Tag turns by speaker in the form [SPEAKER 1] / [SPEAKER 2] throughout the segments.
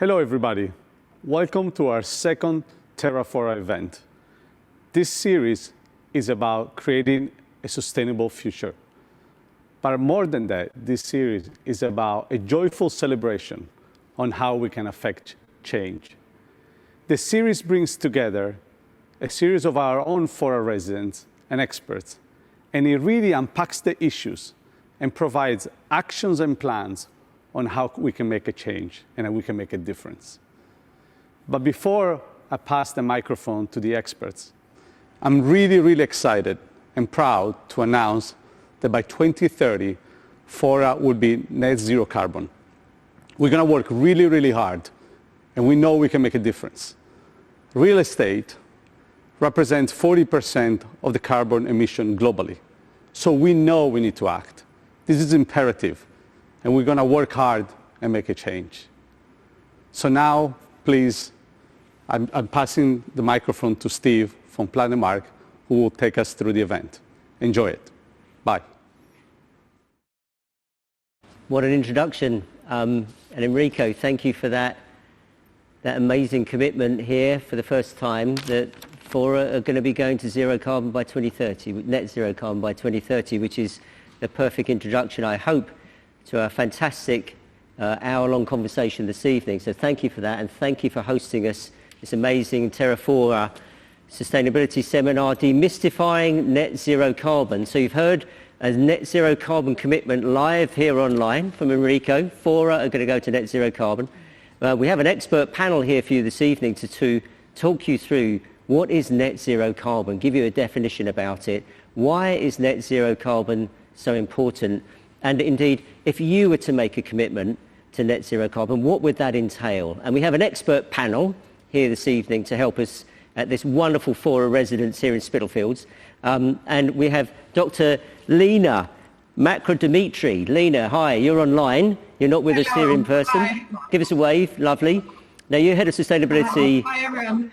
[SPEAKER 1] Hello, everybody. Welcome to our second Terra Fora event. This series is about creating a sustainable future. But more than that, this series is about a joyful celebration on how we can affect change. The series brings together a series of our own Fora residents and experts, and it really unpacks the issues and provides actions and plans on how we can make a change and how we can make a difference. But before I pass the microphone to the experts, I'm really excited and proud to announce that by 2030, Fora will be net zero carbon. We're going to work really hard, and we know we can make a difference. Real estate represents 40% of the carbon emission globally. So we know we need to act. This is imperative, and we're going to work hard and make a change. So now, please, I'm passing the microphone to Steve from Planet Mark, who will take us through the event. Enjoy it. Bye.
[SPEAKER 2] What an introduction. And Enrico, thank you for that amazing commitment here for the first time that Fora are going to be going to zero carbon by 2030, net zero carbon by 2030, which is the perfect introduction, I hope, to our fantastic hour-long conversation this evening. So thank you for that, and thank you for hosting us this amazing Terra Fora sustainability seminar, Demystifying Net Zero Carbon. So you've heard a net zero carbon commitment live here online from Enrico. Fora are going to go to net zero carbon. We have an expert panel here for you this evening to talk you through what is net zero carbon, give you a definition about it, why is net zero carbon so important, and indeed, if you were to make a commitment to net zero carbon, what would that entail? And we have an expert panel here this evening to help us at this wonderful Fora residence here in Spitalfields. And we have Dr. Lena Macro-Dimitri. Lena, hi, you're online. You're not with us here in person.
[SPEAKER 3] Hi.
[SPEAKER 2] Give us a wave, lovely. Now, you're head of sustainability.
[SPEAKER 3] Hi, everyone.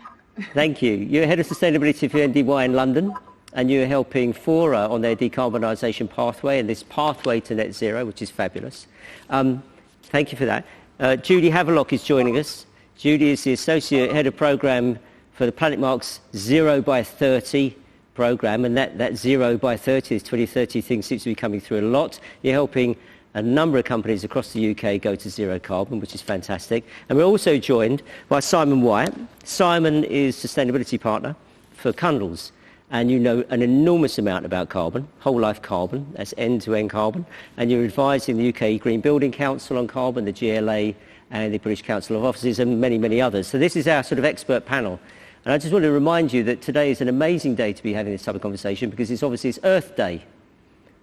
[SPEAKER 2] Thank you. You're head of sustainability for NDY in London, and you're helping Fora on their decarbonisation pathway and this pathway to net zero, which is fabulous. Thank you for that. Judy Havelock is joining us. Judy is the associate head of programme for the Planet Mark's 0 by 30 programme, and that 0 by 30, this 2030 thing seems to be coming through a lot. You're helping a number of companies across the UK go to zero carbon, which is fantastic. And we're also joined by Simon White. Simon is sustainability partner for Cundall's, and you know an enormous amount about carbon, whole life carbon, that's end-to-end carbon, and you're advising the UK Green Building Council on carbon, the GLA, and the British Council of Offices, and many others. So this is our sort of expert panel. And I just want to remind you that today is an amazing day to be having this type of conversation, because it's Earth Day.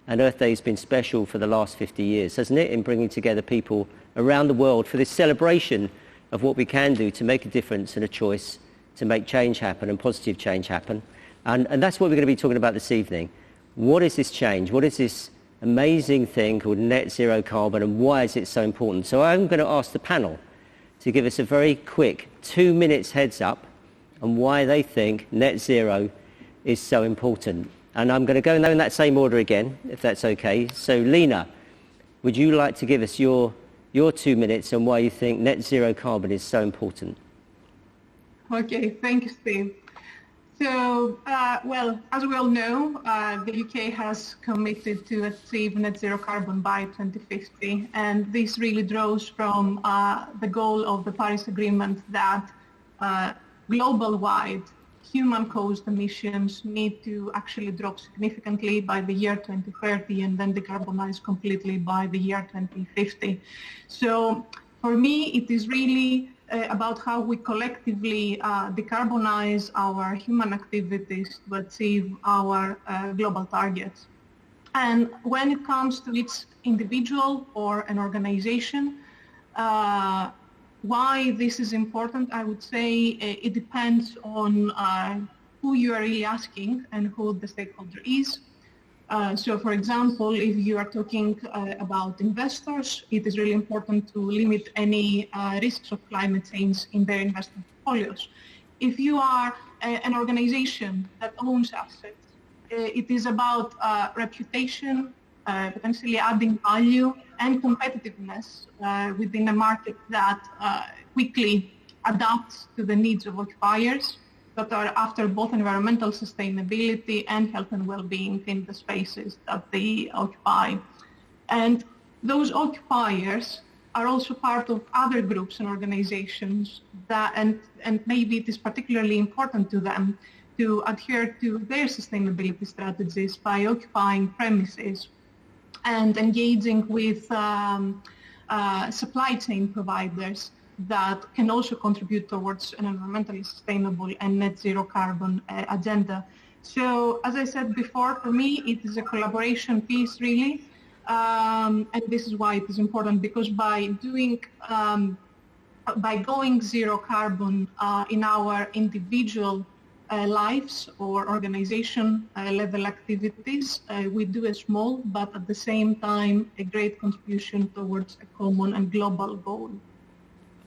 [SPEAKER 2] And Earth Day has been special for the last 50 years, hasn't it, in bringing together people around the world for this celebration of what we can do to make a difference and a choice to make change happen and positive change happen. And that's what we're going to be talking about this evening. What is this change? What is this amazing thing called net zero carbon, and why is it so important? So I'm going to ask the panel to give us a very quick 2 minutes heads up on why they think net zero is so important. And I'm going to go in that same order again, if that's okay. So Lena, would you like to give us your 2 minutes on why you think net zero carbon is so important?
[SPEAKER 3] Okay, thank you, Steve. So, well, as we all know, the UK has committed to achieve net zero carbon by 2050, and this really draws from the goal of the Paris Agreement that global-wide human-caused emissions need to actually drop significantly by the year 2030 and then decarbonize completely by the year 2050. So for me, it is really about how we collectively decarbonize our human activities to achieve our global targets. And when it comes to each individual or an organization, why this is important, I would say it depends on who you are really asking and who the stakeholder is. So for example, if you are talking about investors, it is really important to limit any risks of climate change in their investment portfolios. If you are an organization that owns assets, it is about reputation, potentially adding value and competitiveness within a market that quickly adapts to the needs of occupiers that are after both environmental sustainability and health and well-being in the spaces that they occupy. And those occupiers are also part of other groups and organizations that, and maybe it is particularly important to them to adhere to their sustainability strategies by occupying premises and engaging with supply chain providers that can also contribute towards an environmentally sustainable and net zero carbon agenda. So, as I said before, for me, it is a collaboration piece, really. And this is why it is important, because by going zero carbon in our individual lives or organization level activities, we do a small, but at the same time, a great contribution towards a common and global goal.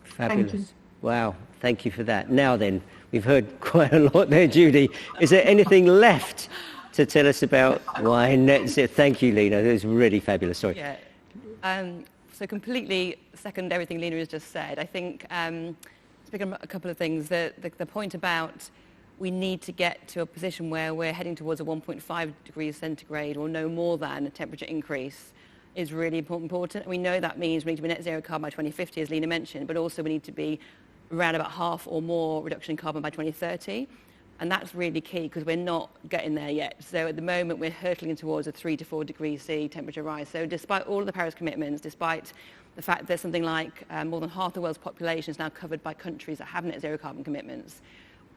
[SPEAKER 2] Fabulous.
[SPEAKER 3] Thank you.
[SPEAKER 2] Wow, thank you for that. Now then, we've heard quite a lot there, Judy. Is there anything left to tell us about why net zero? Thank you, Lena. That was really fabulous. Sorry.
[SPEAKER 4] Yeah. So completely second everything Lena has just said. I think to pick up a couple of things. The point about we need to get to a position where we're heading towards a 1.5 degrees centigrade or no more than a temperature increase is really important. And we know that means we need to be net zero carbon by 2050, as Lena mentioned, but also we need to be around about half or more reduction in carbon by 2030. And that's really key because we're not getting there yet. So at the moment, we're hurtling towards a 3 to 4 degrees C temperature rise. So despite all of the Paris commitments, despite the fact that something like more than half the world's population is now covered by countries that have net zero carbon commitments,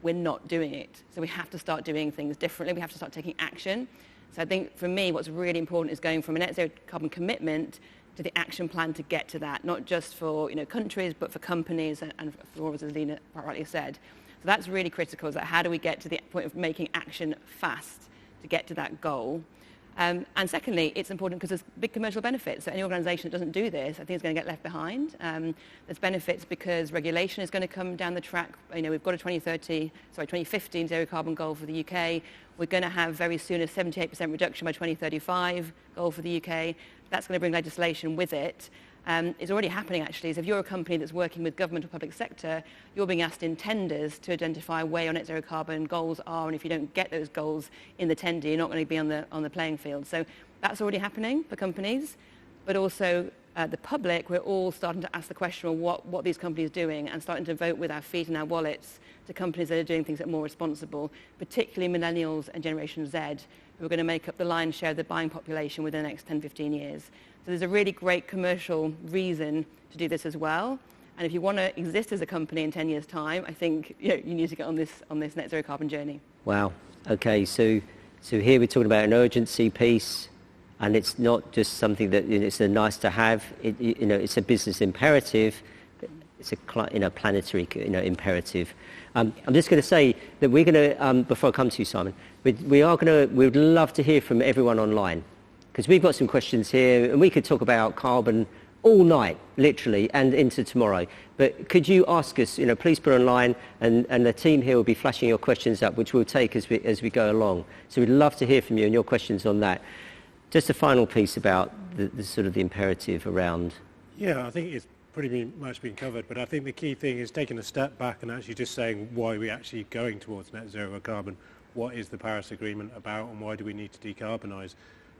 [SPEAKER 4] we're not doing it. So we have to start doing things differently. We have to start taking action. So I think for me, what's really important is going from a net zero carbon commitment to the action plan to get to that, not just for countries, but for companies and for all, as Lena rightly said. So that's really critical, is that how do we get to the point of making action fast to get to that goal? And secondly, it's important because there's big commercial benefits. So any organisation that doesn't do this, I think is going to get left behind. There's benefits because regulation is going to come down the track. We've got a 2015 zero carbon goal for the UK. We're going to have very soon a 78% reduction by 2035 goal for the UK. That's going to bring legislation with it. It's already happening, actually. So if you're a company that's working with government or public sector, you're being asked in tenders to identify where your net zero carbon goals are, and if you don't get those goals in the tender, you're not going to be on the playing field. So that's already happening for companies, but also the public. We're all starting to ask the question of what these companies are doing and starting to vote with our feet and our wallets to companies that are doing things that are more responsible, particularly millennials and Generation Z, who are going to make up the lion's share of the buying population within the next 10, 15 years. So there's a really great commercial reason to do this as well. And if you want to exist as a company in 10 years' time, I think you need to get on this net zero carbon journey.
[SPEAKER 2] Wow. Okay. So here we're talking about an urgency piece, and it's not just something that it's a nice to have. It's a business imperative. It's a planetary imperative. I'm just going to say that we're going to before I come to you, Simon, we would love to hear from everyone online, because we've got some questions here, and we could talk about carbon all night, literally, and into tomorrow. But could you ask us, please put online, and the team here will be flashing your questions up, which we'll take as we go along. So we'd love to hear from you and your questions on that. Just a final piece about the sort of the imperative around.
[SPEAKER 5] Yeah, I think it's pretty much been covered, but I think the key thing is taking a step back and actually just saying why we're actually going towards net zero carbon. What is the Paris Agreement about, and why do we need to decarbonise?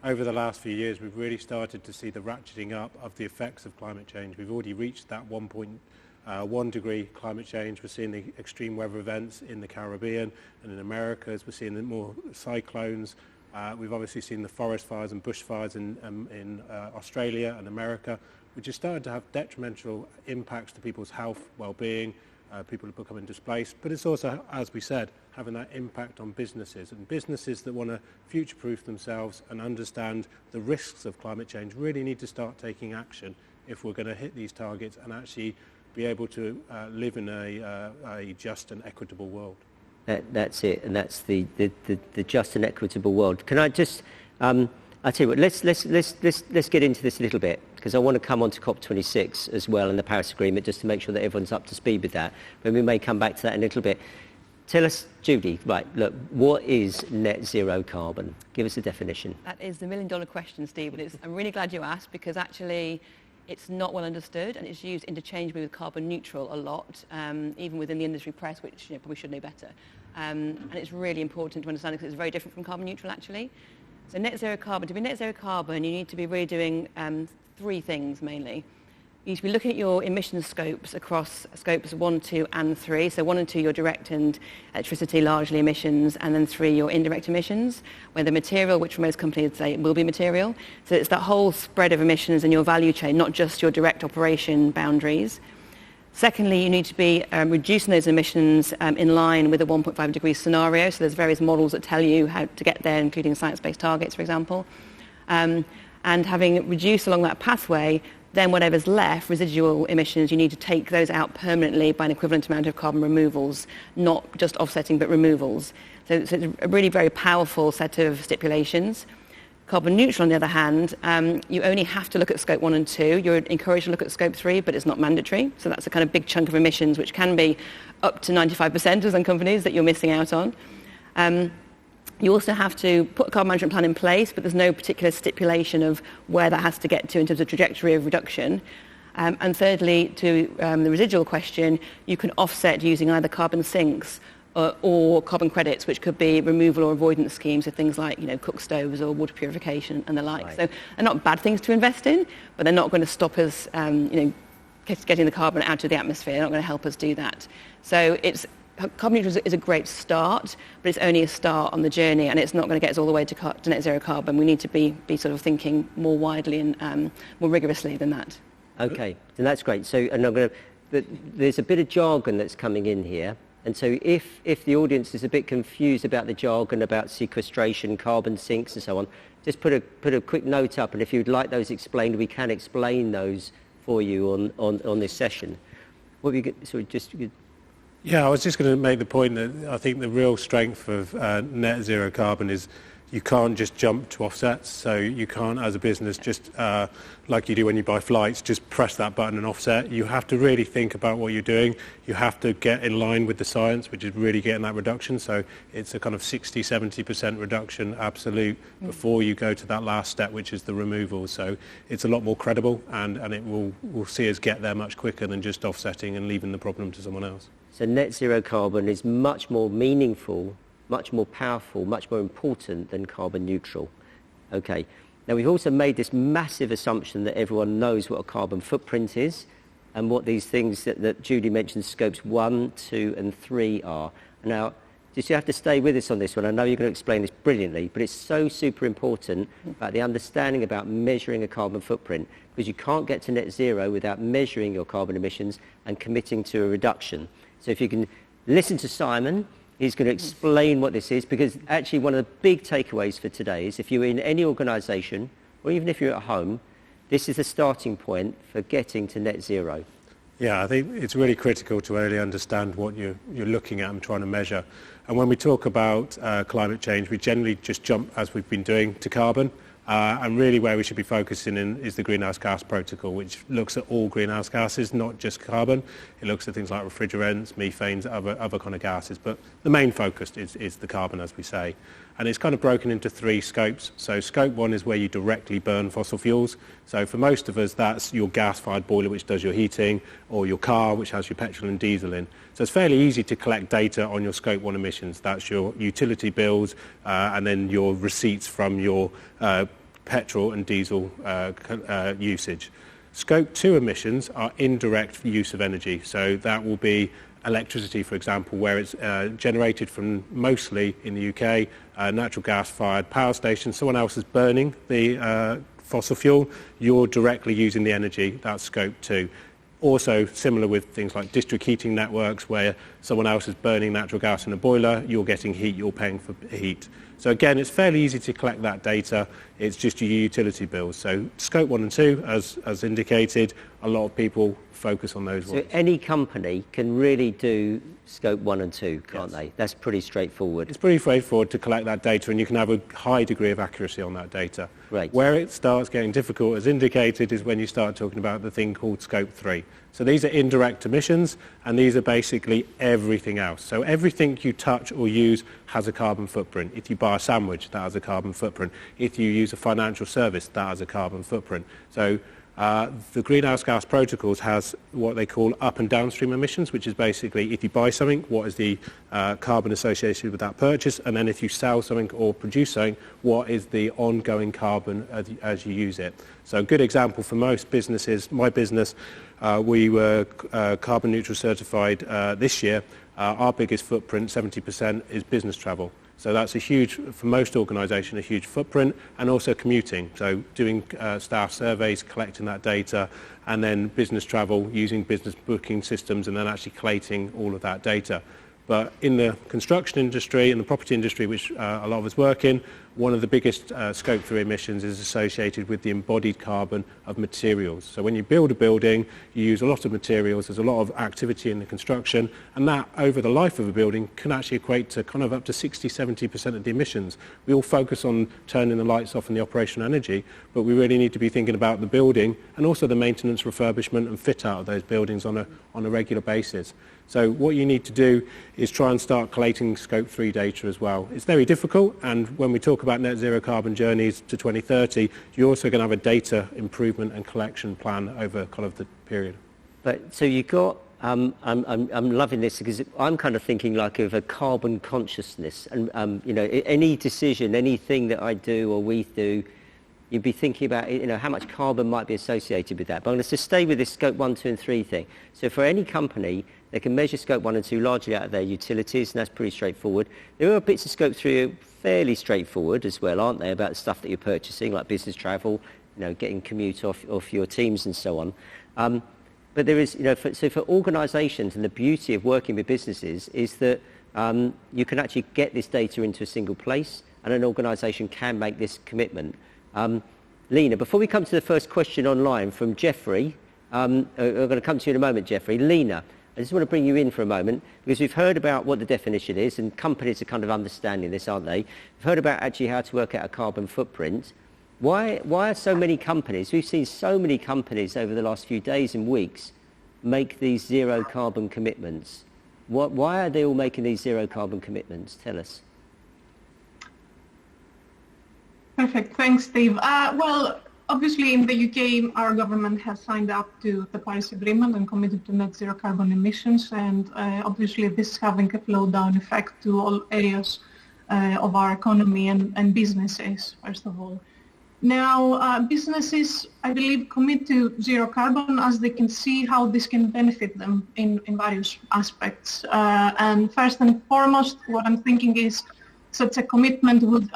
[SPEAKER 5] Over the last few years, we've really started to see the ratcheting up of the effects of climate change. We've already reached that 1.1 degree climate change. We're seeing the extreme weather events in the Caribbean and in Americas. We're seeing more cyclones. We've obviously seen the forest fires and bushfires in Australia and America, which is starting to have detrimental impacts to people's health, well-being. People are becoming displaced, but it's also, as we said, having that impact on businesses, and businesses that want to future-proof themselves and understand the risks of climate change really need to start taking action if we're going to hit these targets and actually be able to live in a just and equitable world.
[SPEAKER 2] That's it, and that's the just and equitable world. Can I just, I tell you what, let's get into this a little bit, because I want to come on to COP26 as well and the Paris Agreement, just to make sure that everyone's up to speed with that. But we may come back to that in a little bit. tell us, Judy, right, look, what is net zero carbon? Give us a definition.
[SPEAKER 4] That is the million-dollar question, Steve. And I'm really glad you asked, because actually it's not well understood, and it's used interchangeably with carbon neutral a lot, even within the industry press, which probably should know better. And it's really important to understand, because it's very different from carbon neutral, actually. So net zero carbon, to be net zero carbon, you need to be really doing 3 things mainly. You need to be looking at your emission scopes across scopes 1, 2 and 3. So 1 and 2, your direct and electricity largely emissions, and then 3, your indirect emissions, where the material, which for most companies say will be material. So it's that whole spread of emissions in your value chain, not just your direct operation boundaries. Secondly, you need to be reducing those emissions in line with the 1.5 degree scenario. So there's various models that tell you how to get there, including science-based targets, for example. And having reduced along that pathway, then whatever's left, residual emissions, you need to take those out permanently by an equivalent amount of carbon removals, not just offsetting, but removals. So it's a really very powerful set of stipulations. Carbon neutral, on the other hand, you only have to look at scope 1 and 2. You're encouraged to look at scope 3, but it's not mandatory. So that's a kind of big chunk of emissions, which can be up to 95% of some companies that you're missing out on. You also have to put a carbon management plan in place, but there's no particular stipulation of where that has to get to in terms of trajectory of reduction. And thirdly, to the residual question, you can offset using either carbon sinks or carbon credits, which could be removal or avoidance schemes of things like, cook stoves or water purification and the like. Right. So they're not bad things to invest in, but they're not going to stop us, getting the carbon out of the atmosphere. They're not going to help us do that. So carbon neutral is a great start, but it's only a start on the journey, and it's not going to get us all the way to net zero carbon. We need to be sort of thinking more widely and more rigorously than that.
[SPEAKER 2] Okay, and that's great. So, but there's a bit of jargon that's coming in here, and so if the audience is a bit confused about the jargon about sequestration, carbon sinks, and so on, just put a quick note up, and if you'd like those explained, we can explain those for you on this session. What we
[SPEAKER 5] Yeah, I was just going to make the point that I think the real strength of net zero carbon is you can't just jump to offsets. So you can't, as a business, just like you do when you buy flights, just press that button and offset. You have to really think about what you're doing. You have to get in line with the science, which is really getting that reduction. So it's a kind of 60-70% reduction absolute before you go to that last step, which is the removal. So it's a lot more credible, and it will see us get there much quicker than just offsetting and leaving the problem to someone else.
[SPEAKER 2] So net zero carbon is much more meaningful, much more powerful, much more important than carbon neutral. Okay. Now, we've also made this massive assumption that everyone knows what a carbon footprint is and what these things that Judy mentioned, scopes 1, 2 and 3 are. Now, just you have to stay with us on this one. I know you're going to explain this brilliantly, but it's so super important about the understanding about measuring a carbon footprint, because you can't get to net zero without measuring your carbon emissions and committing to a reduction. So if you can listen to Simon, he's going to explain what this is, because actually one of the big takeaways for today is if you're in any organisation, or even if you're at home, this is the starting point for getting to net zero.
[SPEAKER 5] Yeah, I think it's really critical to really understand what you're looking at and trying to measure. And when we talk about climate change, we generally just jump, as we've been doing, to carbon. And really where we should be focusing in is the greenhouse gas protocol, which looks at all greenhouse gases, not just carbon. It looks at things like refrigerants, methanes, other kind of gases. But the main focus is the carbon, as we say. And it's kind of broken into 3 scopes. So scope 1 is where you directly burn fossil fuels. So for most of us, that's your gas-fired boiler, which does your heating, or your car, which has your petrol and diesel in. So it's fairly easy to collect data on your scope 1 emissions. That's your utility bills, and then your receipts from your petrol and diesel usage. Scope 2 emissions are indirect use of energy. So that will be electricity, for example, where it's generated from, mostly in the UK, natural gas-fired power stations. Someone else is burning the fossil fuel. You're directly using the energy. That's scope 2. Also similar with things like district heating networks, where someone else is burning natural gas in a boiler, you're getting heat, you're paying for heat. So again, it's fairly easy to collect that data. It's just your utility bills. So scope 1 and 2, as indicated, a lot of people focus on those ones.
[SPEAKER 2] So any company can really do scope 1 and 2, can't
[SPEAKER 5] Yes.
[SPEAKER 2] they? That's pretty straightforward.
[SPEAKER 5] It's pretty straightforward to collect that data, and you can have a high degree of accuracy on that data.
[SPEAKER 2] Right.
[SPEAKER 5] Where it starts getting difficult, as indicated, is when you start talking about the thing called scope 3. So these are indirect emissions, and these are basically everything else. So everything you touch or use has a carbon footprint. If you buy a sandwich, that has a carbon footprint. If you use a financial service, that has a carbon footprint. So the greenhouse gas protocols has what they call up and downstream emissions, which is basically if you buy something, what is the carbon associated with that purchase, and then if you sell something or produce something, what is the ongoing carbon as you use it. So a good example for most businesses, my business, we were carbon neutral certified this year. Our biggest footprint, 70%, is business travel. So that's a huge, for most organisations, a huge footprint, and also commuting. So doing staff surveys, collecting that data, and then business travel, using business booking systems, and then actually collating all of that data. But in the construction industry and the property industry, which a lot of us work in, one of the biggest Scope 3 emissions is associated with the embodied carbon of materials. So when you build a building, you use a lot of materials, there's a lot of activity in the construction, and that over the life of a building can actually equate to kind of up to 60-70% of the emissions. We all focus on turning the lights off and the operational energy, but we really need to be thinking about the building and also the maintenance, refurbishment and fit out of those buildings on a regular basis. So what you need to do is try and start collating Scope 3 data as well. It's very difficult, and when we talk about net zero carbon journeys to 2030, you're also going to have a data improvement and collection plan over kind of the period.
[SPEAKER 2] But so you got, I'm loving this because I'm kind of thinking like of a carbon consciousness, and you know, any decision, anything that I do or we do, you'd be thinking about, you know, how much carbon might be associated with that. But I'm going to just stay with this Scope 1, 2 and 3 thing. So for any company, they can measure Scope 1 and 2 largely out of their utilities, and that's pretty straightforward. There are bits of Scope 3 fairly straightforward as well, aren't they, about the stuff that you're purchasing, like business travel, you know, getting commute off your teams and so on. But there is, you know, so for organisations, and the beauty of working with businesses is that you can actually get this data into a single place, and an organisation can make this commitment. Lena, before we come to the first question online from Jeffrey, I'm going to come to you in a moment, Jeffrey. Lena, I just want to bring you in for a moment, because we've heard about what the definition is, and companies are kind of understanding this, aren't they? We've heard about actually how to work out a carbon footprint. Why are so many companies, we've seen so many companies over the last few days and weeks make these zero carbon commitments? Why are they all making these zero carbon commitments? Tell us.
[SPEAKER 3] Perfect. Thanks, Steve. Well, obviously in the UK, our government has signed up to the Paris Agreement and committed to net zero carbon emissions, and obviously this is having a flow-down effect to all areas of our economy and businesses, first of all. Now, businesses, I believe, commit to zero carbon as they can see how this can benefit them in various aspects. And first and foremost, what I'm thinking is such a commitment would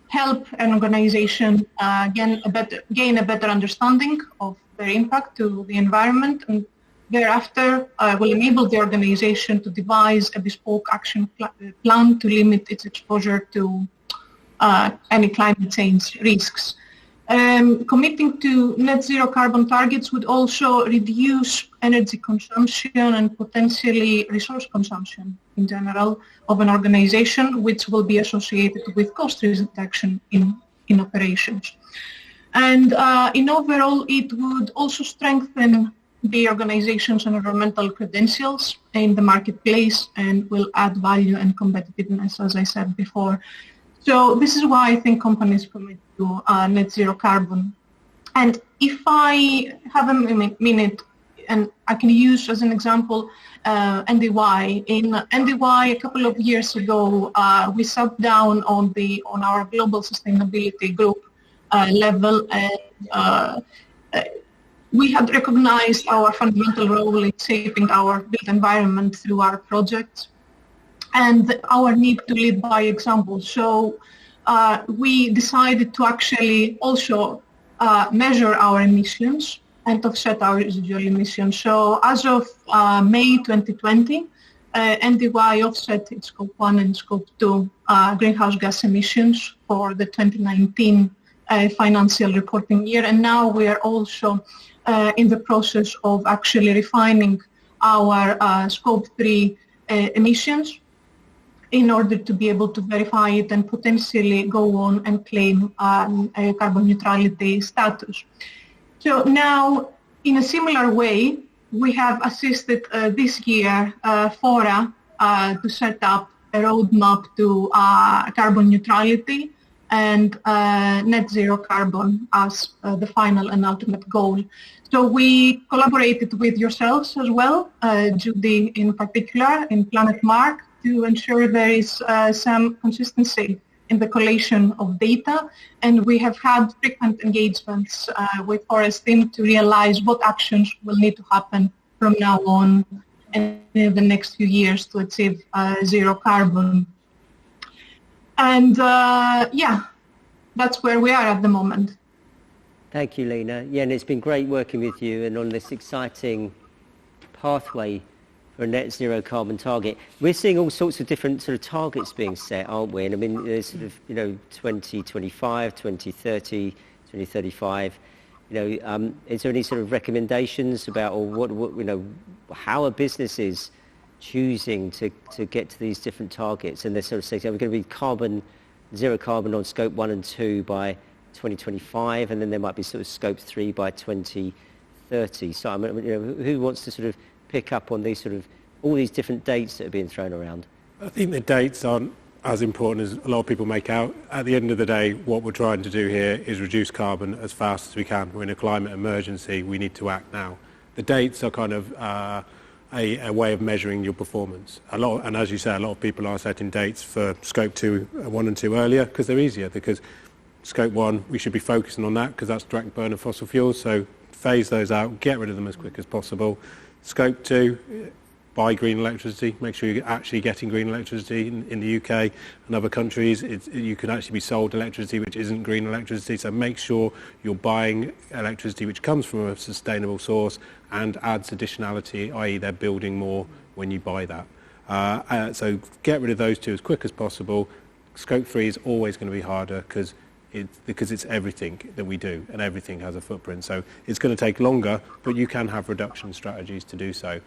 [SPEAKER 3] help an organization gain a better understanding of their impact to the environment, and thereafter will enable the organization to devise a bespoke action plan to limit its exposure to any climate change risks. Committing to net zero carbon targets would also reduce energy consumption and potentially resource consumption in general of an organization, which will be associated with cost reduction in operations. And in overall, it would also strengthen the organization's environmental credentials in the marketplace and will add value and competitiveness, as I said before. So this is why I think companies commit to net zero carbon. And if I have a minute, and I can use as an example NDY. In NDY, a couple of years ago, we sat down on our global sustainability group level, and we had recognized our fundamental role in shaping our built environment through our projects, and our need to lead by example. So we decided to actually also measure our emissions and offset our residual emissions. So as of May 2020, NDY offset its Scope 1 and Scope 2 greenhouse gas emissions for the 2019 financial reporting year. And now we are also in the process of actually refining our Scope 3 emissions in order to be able to verify it and potentially go on and claim a carbon neutrality status. So now, in a similar way, we have assisted this year Fora to set up a roadmap to carbon neutrality and net zero carbon as the final and ultimate goal. So we collaborated with yourselves as well, Judy in particular, in Planet Mark, to ensure there is some consistency in the collation of data, and we have had frequent engagements with Fora's team to realize what actions will need to happen from now on and in the next few years to achieve zero carbon. And that's where we are at the moment.
[SPEAKER 2] Thank you, Lena. Yeah, and it's been great working with you and on this exciting pathway for a net zero carbon target. We're seeing all sorts of different sort of targets being set, aren't we? And I mean, there's sort of, 2025, 2030, 2035. Is there any sort of recommendations about, or what how are businesses choosing to get to these different targets? And they're sort of saying, we're going to be zero carbon on scope 1 and 2 by 2025, and then there might be sort of scope 3 by 2030. So I mean, who wants to sort of pick up on these sort of all these different dates that are being thrown around?
[SPEAKER 5] I think the dates aren't as important as a lot of people make out. At the end of the day, what we're trying to do here is reduce carbon as fast as we can. We're in a climate emergency. We need to act now. The dates are kind of a way of measuring your performance. And as you say, a lot of people are setting dates for scope 1 and 2 earlier because they're easier. Because scope 1, we should be focusing on that because that's direct burn of fossil fuels. So phase those out, get rid of them as quick as possible. Scope 2, buy green electricity. Make sure you're actually getting green electricity in the UK and other countries. You can actually be sold electricity which isn't green electricity. So make sure you're buying electricity which comes from a sustainable source and adds additionality, i.e. they're building more when you buy that. So get rid of those two as quick as possible. Scope 3 is always going to be harder because it's everything that we do and everything has a footprint. So it's going to take longer, but you can have reduction strategies to do so.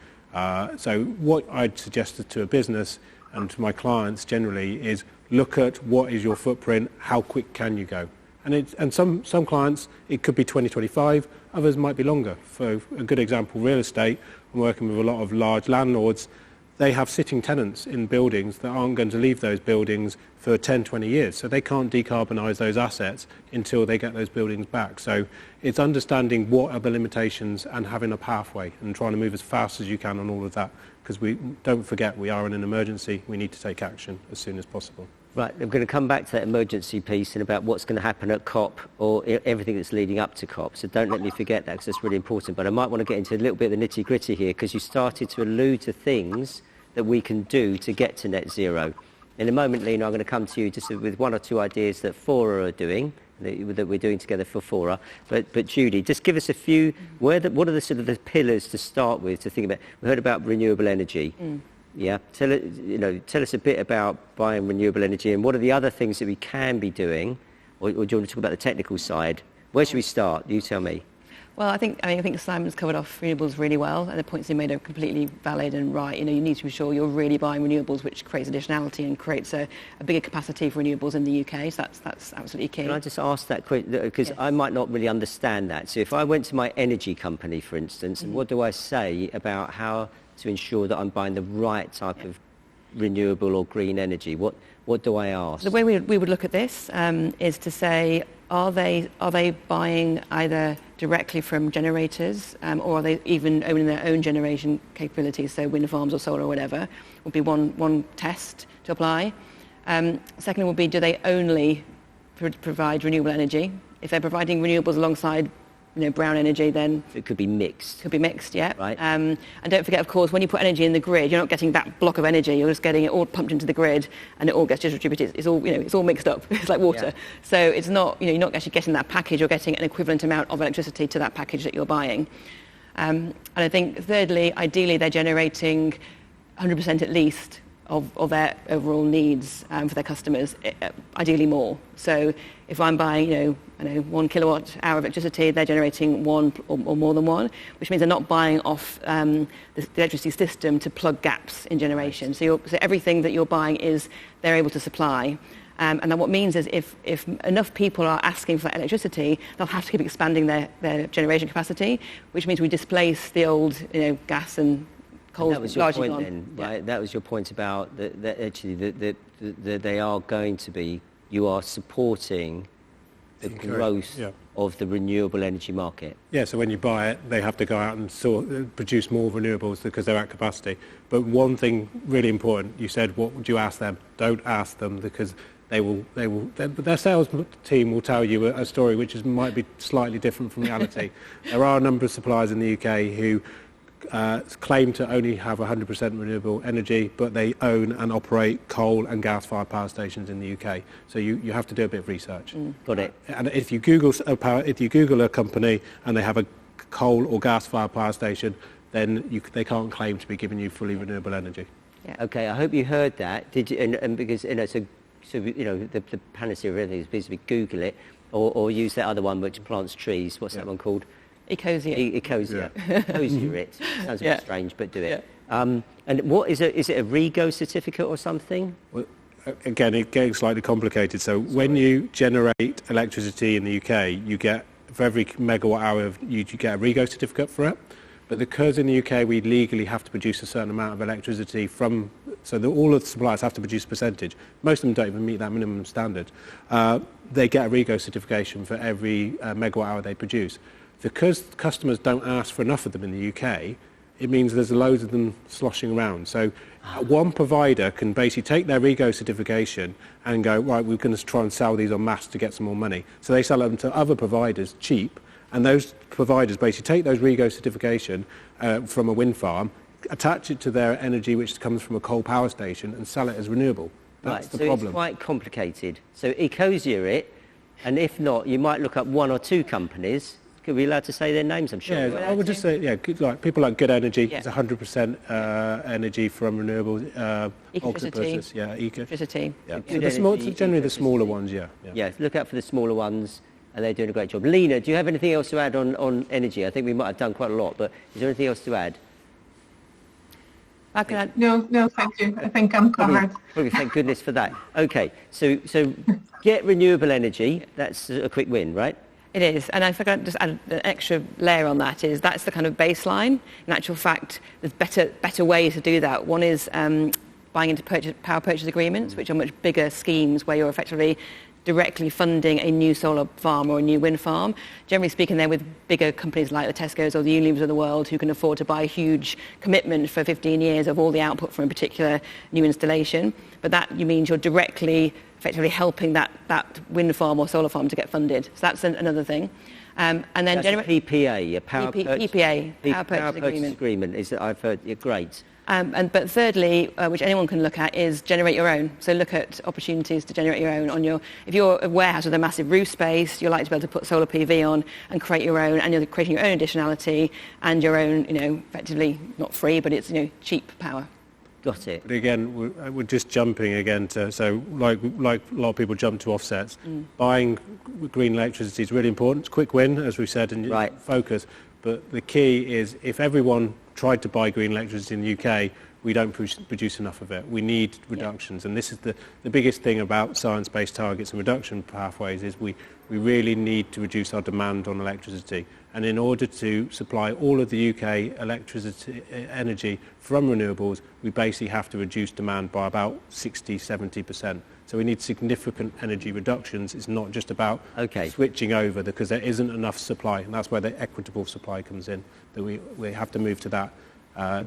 [SPEAKER 5] So what I'd suggest to a business and to my clients generally is look at what is your footprint, how quick can you go? And some clients, it could be 2025, others might be longer. For a good example, real estate, I'm working with a lot of large landlords. They have sitting tenants in buildings that aren't going to leave those buildings for 10, 20 years. So they can't decarbonise those assets until they get those buildings back. So it's understanding what are the limitations and having a pathway and trying to move as fast as you can on all of that. Because don't forget, we are in an emergency. We need to take action as soon as possible.
[SPEAKER 2] Right, I'm going to come back to that emergency piece and about what's going to happen at COP or everything that's leading up to COP. So don't let me forget that because that's really important. But I might want to get into a little bit of the nitty-gritty here because you started to allude to things that we can do to get to net zero. In a moment, Lena, I'm going to come to you just with one or two ideas that Fora are doing, that we're doing together for Fora. But Judy, just give us a few, what are the sort of the pillars to start with to think about? We heard about renewable energy. Yeah, tell us a bit about buying renewable energy and what are the other things that we can be doing, or do you want to talk about the technical side? Where should we start? You tell me.
[SPEAKER 4] Well, I think Simon's covered off renewables really well, and the points he made are completely valid and right. You need to be sure you're really buying renewables, which creates additionality and creates a bigger capacity for renewables in the UK. So that's absolutely key.
[SPEAKER 2] Can I just ask that quick, because yes. I might not really understand that. So if I went to my energy company, for instance, what do I say about how to ensure that I'm buying the right type of renewable or green energy? What do I ask?
[SPEAKER 4] The way we would look at this is to say, are they buying either directly from generators or are they even owning their own generation capabilities, so wind farms or solar or whatever, would be one test to apply. Second would be, do they only provide renewable energy? If they're providing renewables alongside brown energy, then
[SPEAKER 2] it could be mixed.
[SPEAKER 4] Could be mixed, yeah.
[SPEAKER 2] Right.
[SPEAKER 4] And don't forget, of course, when you put energy in the grid, you're not getting that block of energy. You're just getting it all pumped into the grid, and it all gets distributed. It's all, it's all mixed up. It's like water. Yeah. So it's not, you're not actually getting that package. You're getting an equivalent amount of electricity to that package that you're buying. And I think, thirdly, ideally, they're generating 100% at least of their overall needs for their customers, ideally more. So if I'm buying, 1 kilowatt hour of electricity, they're generating one or more than one, which means they're not buying off the electricity system to plug gaps in generation. So everything that you're buying they're able to supply. And then what means is if enough people are asking for that electricity, they'll have to keep expanding their generation capacity, which means we displace the old gas and coal.
[SPEAKER 2] That was your point
[SPEAKER 4] gone.
[SPEAKER 2] then, right? Yeah. That was your point about that actually that they are going to be, you are supporting the growth of the renewable energy market.
[SPEAKER 5] Yeah, so when you buy it, they have to go out and produce more renewables because they're at capacity. But one thing really important, you said, what would you ask them? Don't ask them, because their sales team will tell you a story which might be slightly different from reality. There are a number of suppliers in the UK who claim to only have 100% renewable energy, but they own and operate coal and gas-fired power stations in the UK. So you have to do a bit of research.
[SPEAKER 2] Got it.
[SPEAKER 5] And if you Google a company and they have a coal or gas-fired power station, then they can't claim to be giving you fully renewable energy.
[SPEAKER 4] Yeah.
[SPEAKER 2] Okay, I hope you heard that. Did you? And because so the panacea of everything is basically Google it, or use that other one which plants trees. What's that one called?
[SPEAKER 4] Ecosia.
[SPEAKER 2] Ecosia. Ecosia it. Sounds a bit strange, but do it.
[SPEAKER 4] Yeah.
[SPEAKER 2] And what is it? Is it a REGO certificate or something?
[SPEAKER 5] Well, again, it's getting slightly complicated. So when you generate electricity in the UK, you get, for every megawatt hour, you get a REGO certificate for it. But because in the UK we legally have to produce a certain amount of electricity from, all of the suppliers have to produce a percentage. Most of them don't even meet that minimum standard. They get a REGO certification for every megawatt hour they produce. Because customers don't ask for enough of them in the UK, it means there's loads of them sloshing around. So one provider can basically take their REGO certification and go, right, we're going to try and sell these en masse to get some more money. So they sell them to other providers cheap, and those providers basically take those REGO certification from a wind farm, attach it to their energy which comes from a coal power station, and sell it as renewable. That's the problem.
[SPEAKER 2] It's quite complicated. So Ecosia it, and if not, you might look up one or two companies. Could we allowed to say their names, I'm sure?
[SPEAKER 5] Yeah, I would just say, like people like Good Energy, it's 100% energy from renewables. Octopus,
[SPEAKER 4] Electricity.
[SPEAKER 5] Yeah. So generally the smaller ones,
[SPEAKER 2] Yeah, look out for the smaller ones, and they're doing a great job. Lena, do you have anything else to add on energy? I think we might have done quite a lot, but is there anything else to add?
[SPEAKER 3] No, thank you. I think I'm covered.
[SPEAKER 2] Probably thank goodness for that. Okay, so get renewable energy. That's a quick win, right?
[SPEAKER 4] It is, and if I can just add an extra layer on that, that's the kind of baseline. In actual fact, there's better ways to do that. One is buying into power purchase agreements, which are much bigger schemes where you're effectively directly funding a new solar farm or a new wind farm. Generally speaking, they're with bigger companies like the Tesco's or the Unilevers of the world who can afford to buy a huge commitment for 15 years of all the output from a particular new installation. But that means you're directly effectively helping that wind farm or solar farm to get funded. So that's another thing. And then
[SPEAKER 2] that's a PPA, a power purchase agreement. Is that I've heard? Great.
[SPEAKER 4] But thirdly, which anyone can look at, is generate your own. So look at opportunities to generate your own. If you're a warehouse with a massive roof space, you're likely to be able to put solar PV on and create your own, and you're creating your own additionality and your own, effectively not free, but it's cheap power.
[SPEAKER 2] Got it.
[SPEAKER 5] But again, we're just jumping again to, so like a lot of people jump to offsets. Buying green electricity is really important. It's a quick win, as we said, and focus. But the key is, if everyone tried to buy green electricity in the UK, we don't produce enough of it. We need reductions. And this is the biggest thing about science-based targets and reduction pathways, is we really need to reduce our demand on electricity. And in order to supply all of the UK electricity energy from renewables, we basically have to reduce demand by about 60-70%. So we need significant energy reductions. It's not just about switching over, because there isn't enough supply, and that's where the equitable supply comes in, that we have to move to that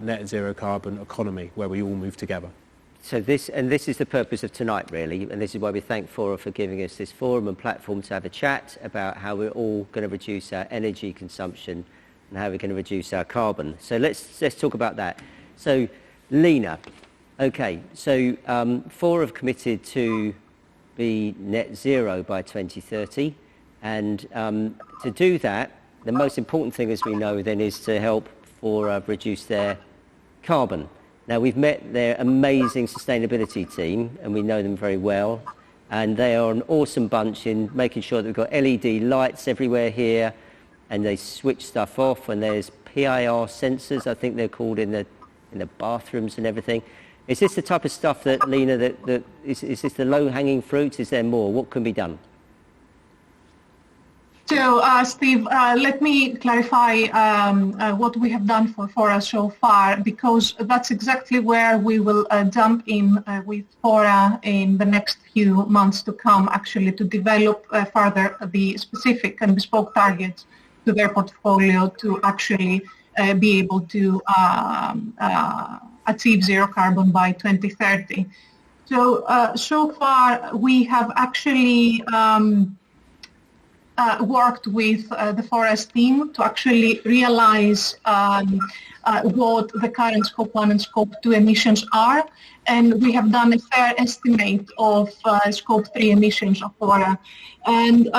[SPEAKER 5] net zero carbon economy where we all move together.
[SPEAKER 2] So this is the purpose of tonight, really, and this is why we thank Fora for giving us this forum and platform to have a chat about how we're all going to reduce our energy consumption and how we're going to reduce our carbon. So let's talk about that. So, Lena, so Fora have committed to be net zero by 2030, and to do that, the most important thing, as we know, then, is to help Fora reduce their carbon. Now, we've met their amazing sustainability team, and we know them very well, and they are an awesome bunch in making sure that we've got LED lights everywhere here, and they switch stuff off, and there's PIR sensors, I think they're called, in the bathrooms and everything. Is this the type of stuff that, Lena, that is this the low-hanging fruits? Is there more? What can be done?
[SPEAKER 3] So, Steve, let me clarify what we have done for Fora so far, because that's exactly where we will jump in with Fora in the next few months to come, actually, to develop further the specific and bespoke targets to their portfolio to actually be able to achieve zero carbon by 2030. So, so far, we have actually worked with the forest team to actually realize what the current Scope 1 and Scope 2 emissions are, and we have done a fair estimate of Scope 3 emissions of Fora. And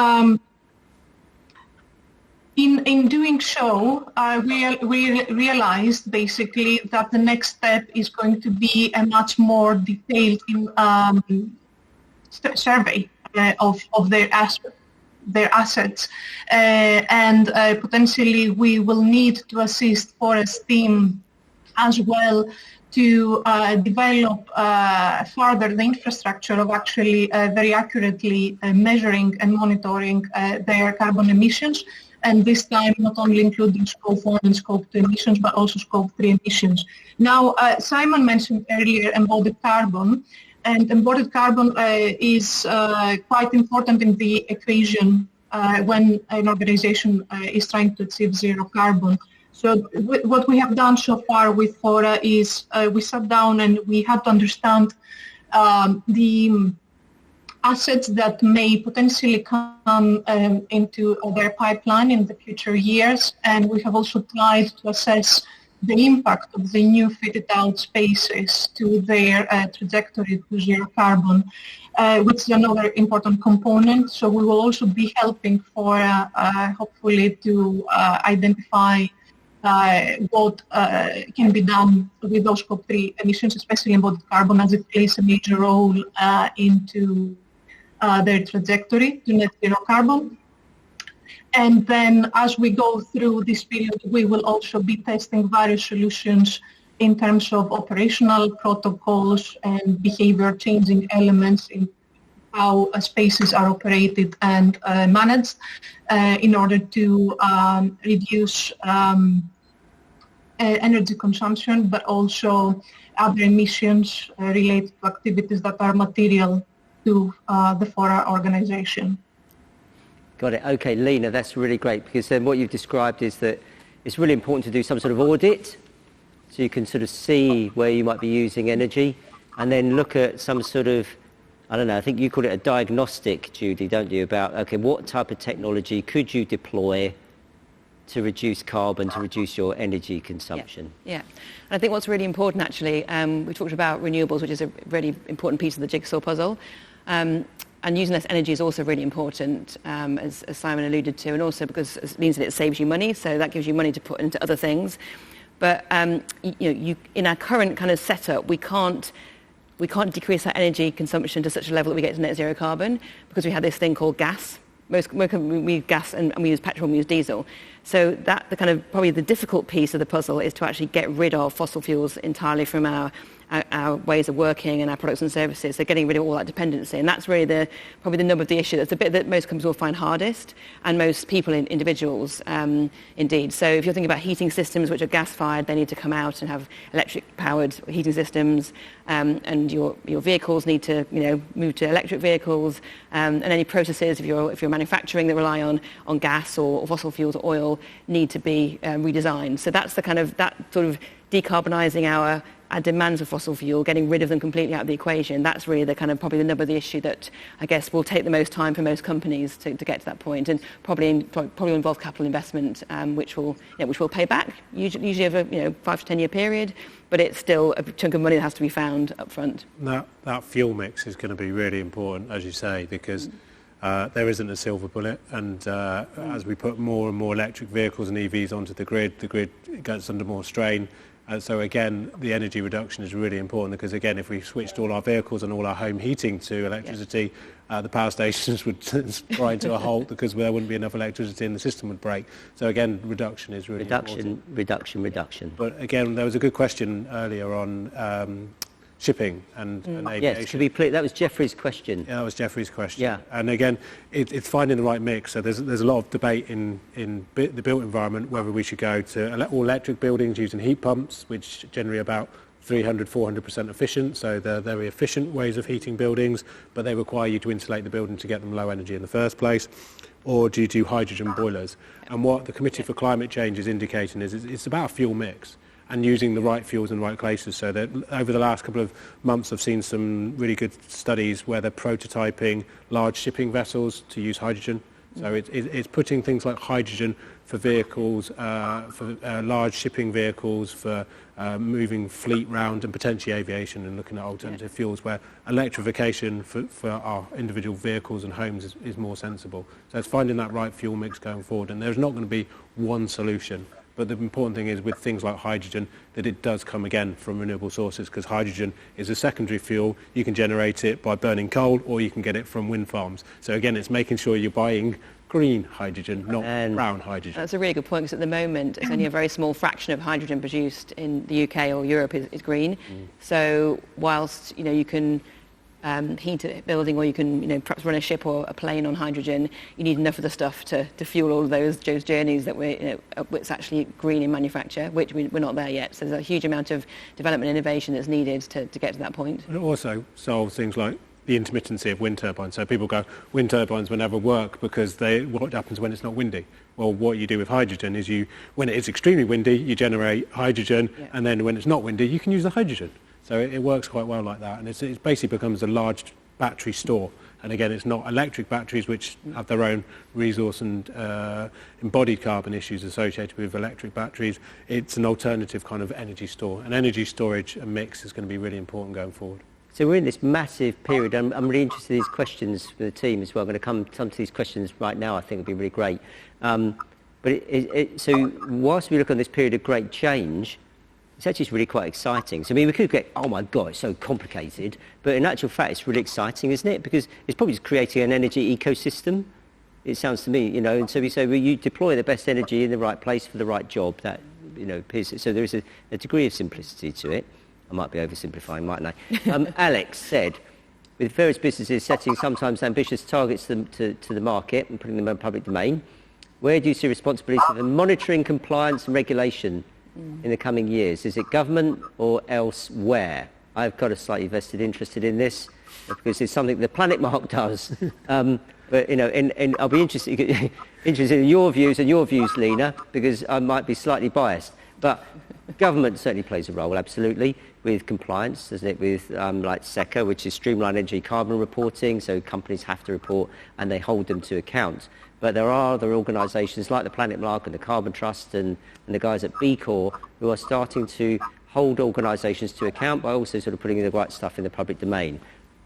[SPEAKER 3] in doing so, we realized basically that the next step is going to be a much more detailed survey of their assets, and potentially we will need to assist forest team as well to develop further the infrastructure of actually very accurately measuring and monitoring their carbon emissions, and this time not only including Scope 1 and Scope 2 emissions, but also Scope 3 emissions. Now, Simon mentioned earlier embodied carbon, and embodied carbon is quite important in the equation when an organization is trying to achieve zero carbon. So what we have done so far with Fora is we sat down and we had to understand the assets that may potentially come into their pipeline in the future years, and we have also tried to assess the impact of the new fitted out spaces to their trajectory to zero carbon, which is another important component. So we will also be helping Fora hopefully to identify what can be done with those Scope 3 emissions, especially embodied carbon, as it plays a major role into their trajectory to net zero carbon. And then as we go through this period, we will also be testing various solutions in terms of operational protocols and behavior changing elements in how spaces are operated and managed in order to reduce energy consumption, but also other emissions related to activities that are material to the Fora organization.
[SPEAKER 2] Got it. Okay, Lena, that's really great, because then what you've described is that it's really important to do some sort of audit so you can sort of see where you might be using energy, and then look at some sort of, I don't know, I think you call it a diagnostic, Judy, don't you, about, okay, what type of technology could you deploy to reduce carbon, to reduce your energy consumption?
[SPEAKER 4] Yeah. And I think what's really important, actually, we talked about renewables, which is a really important piece of the jigsaw puzzle. And using less energy is also really important, as Simon alluded to, and also because it means that it saves you money, so that gives you money to put into other things. But in our current kind of setup, we can't decrease our energy consumption to such a level that we get to net zero carbon, because we have this thing called gas. We use gas and we use petrol and we use diesel. So that probably the difficult piece of the puzzle is to actually get rid of fossil fuels entirely from our ways of working and our products and services. So getting rid of all that dependency, and that's really probably the nub of the issue. That's the bit that most companies will find hardest, and most people, individuals, indeed. So if you're thinking about heating systems which are gas-fired, they need to come out and have electric-powered heating systems, and your vehicles need to move to electric vehicles, and any processes if you're manufacturing that rely on gas or fossil fuels or oil need to be redesigned. So that's that sort of decarbonising our demands of fossil fuel, getting rid of them completely out of the equation. That's really the probably the nub of the issue that I guess will take the most time for most companies to get to that point, and probably involve capital investment, which will pay back usually over 5 to 10 year period, but it's still a chunk of money that has to be found up front.
[SPEAKER 5] That fuel mix is going to be really important, as you say, because there isn't a silver bullet, and as we put more and more electric vehicles and EVs onto the grid gets under more strain. So again, the energy reduction is really important, because again, if we switched all our vehicles and all our home heating to electricity, the power stations would grind to a halt because there wouldn't be enough electricity and the system would break. So again, reduction is really important.
[SPEAKER 2] Reduction.
[SPEAKER 5] But again, there was a good question earlier on shipping and aviation.
[SPEAKER 2] Yes, to be clear, that was Jeffrey's question.
[SPEAKER 5] Yeah, that was Jeffrey's question.
[SPEAKER 2] Yeah.
[SPEAKER 5] And again, it's finding the right mix. So there's a lot of debate in the built environment whether we should go to all electric buildings using heat pumps, which generally about 300-400% efficient. So they're very efficient ways of heating buildings, but they require you to insulate the building to get them low energy in the first place. Or do you do hydrogen boilers? And what the Committee for Climate Change is indicating is it's about a fuel mix and using the right fuels in the right places. So that over the last couple of months, I've seen some really good studies where they're prototyping large shipping vessels to use hydrogen. So it's putting things like hydrogen for vehicles, for large shipping vehicles, for moving fleet round and potentially aviation, and looking at alternative fuels where electrification for our individual vehicles and homes is more sensible. So it's finding that right fuel mix going forward, and there's not going to be one solution. But the important thing is with things like hydrogen that it does come again from renewable sources, because hydrogen is a secondary fuel. You can generate it by burning coal, or you can get it from wind farms. So again, it's making sure you're buying green hydrogen, not brown hydrogen.
[SPEAKER 4] That's a really good point, because at the moment it's only a very small fraction of hydrogen produced in the UK or Europe is green. So whilst you can heat a building, or you can perhaps run a ship or a plane on hydrogen, you need enough of the stuff to fuel all of those journeys that it's actually green in manufacture, which we're not there yet. So there's a huge amount of development and innovation that's needed to get to that point.
[SPEAKER 5] And it also solves things like the intermittency of wind turbines. So people go, wind turbines will never work because what happens when it's not windy? Well, what you do with hydrogen is when it is extremely windy, you generate hydrogen, and then when it's not windy, you can use the hydrogen. So it works quite well like that, and it basically becomes a large battery store. And again, it's not electric batteries, which have their own resource and embodied carbon issues associated with electric batteries. It's an alternative kind of energy store. And energy storage and mix is going to be really important going forward.
[SPEAKER 2] So we're in this massive period. I'm really interested in these questions for the team as well. I'm going to come to these questions right now. I think would be really great. So whilst we look on this period of great change, it's actually really quite exciting. So, I mean, we could get, oh my God, it's so complicated. But in actual fact, it's really exciting, isn't it? Because it's probably just creating an energy ecosystem, it sounds to me, And so we say, well, you deploy the best energy in the right place for the right job. That, appears. So there is a degree of simplicity to it. I might be oversimplifying, mightn't I? Alex said, with various businesses setting sometimes ambitious targets to the market and putting them in public domain, where do you see responsibilities for monitoring compliance and regulation in the coming years? Is it government or elsewhere? I've got a slightly vested interest in this because it's something the Planet Mark does. But and I'll be interested in your views, Lena, because I might be slightly biased. But government certainly plays a role, absolutely, with compliance, doesn't it? With like SECA, which is streamlined energy carbon reporting, so companies have to report and they hold them to account. But there are other organisations like the Planet Mark and the Carbon Trust and the guys at B Corp who are starting to hold organisations to account by also sort of putting the right stuff in the public domain.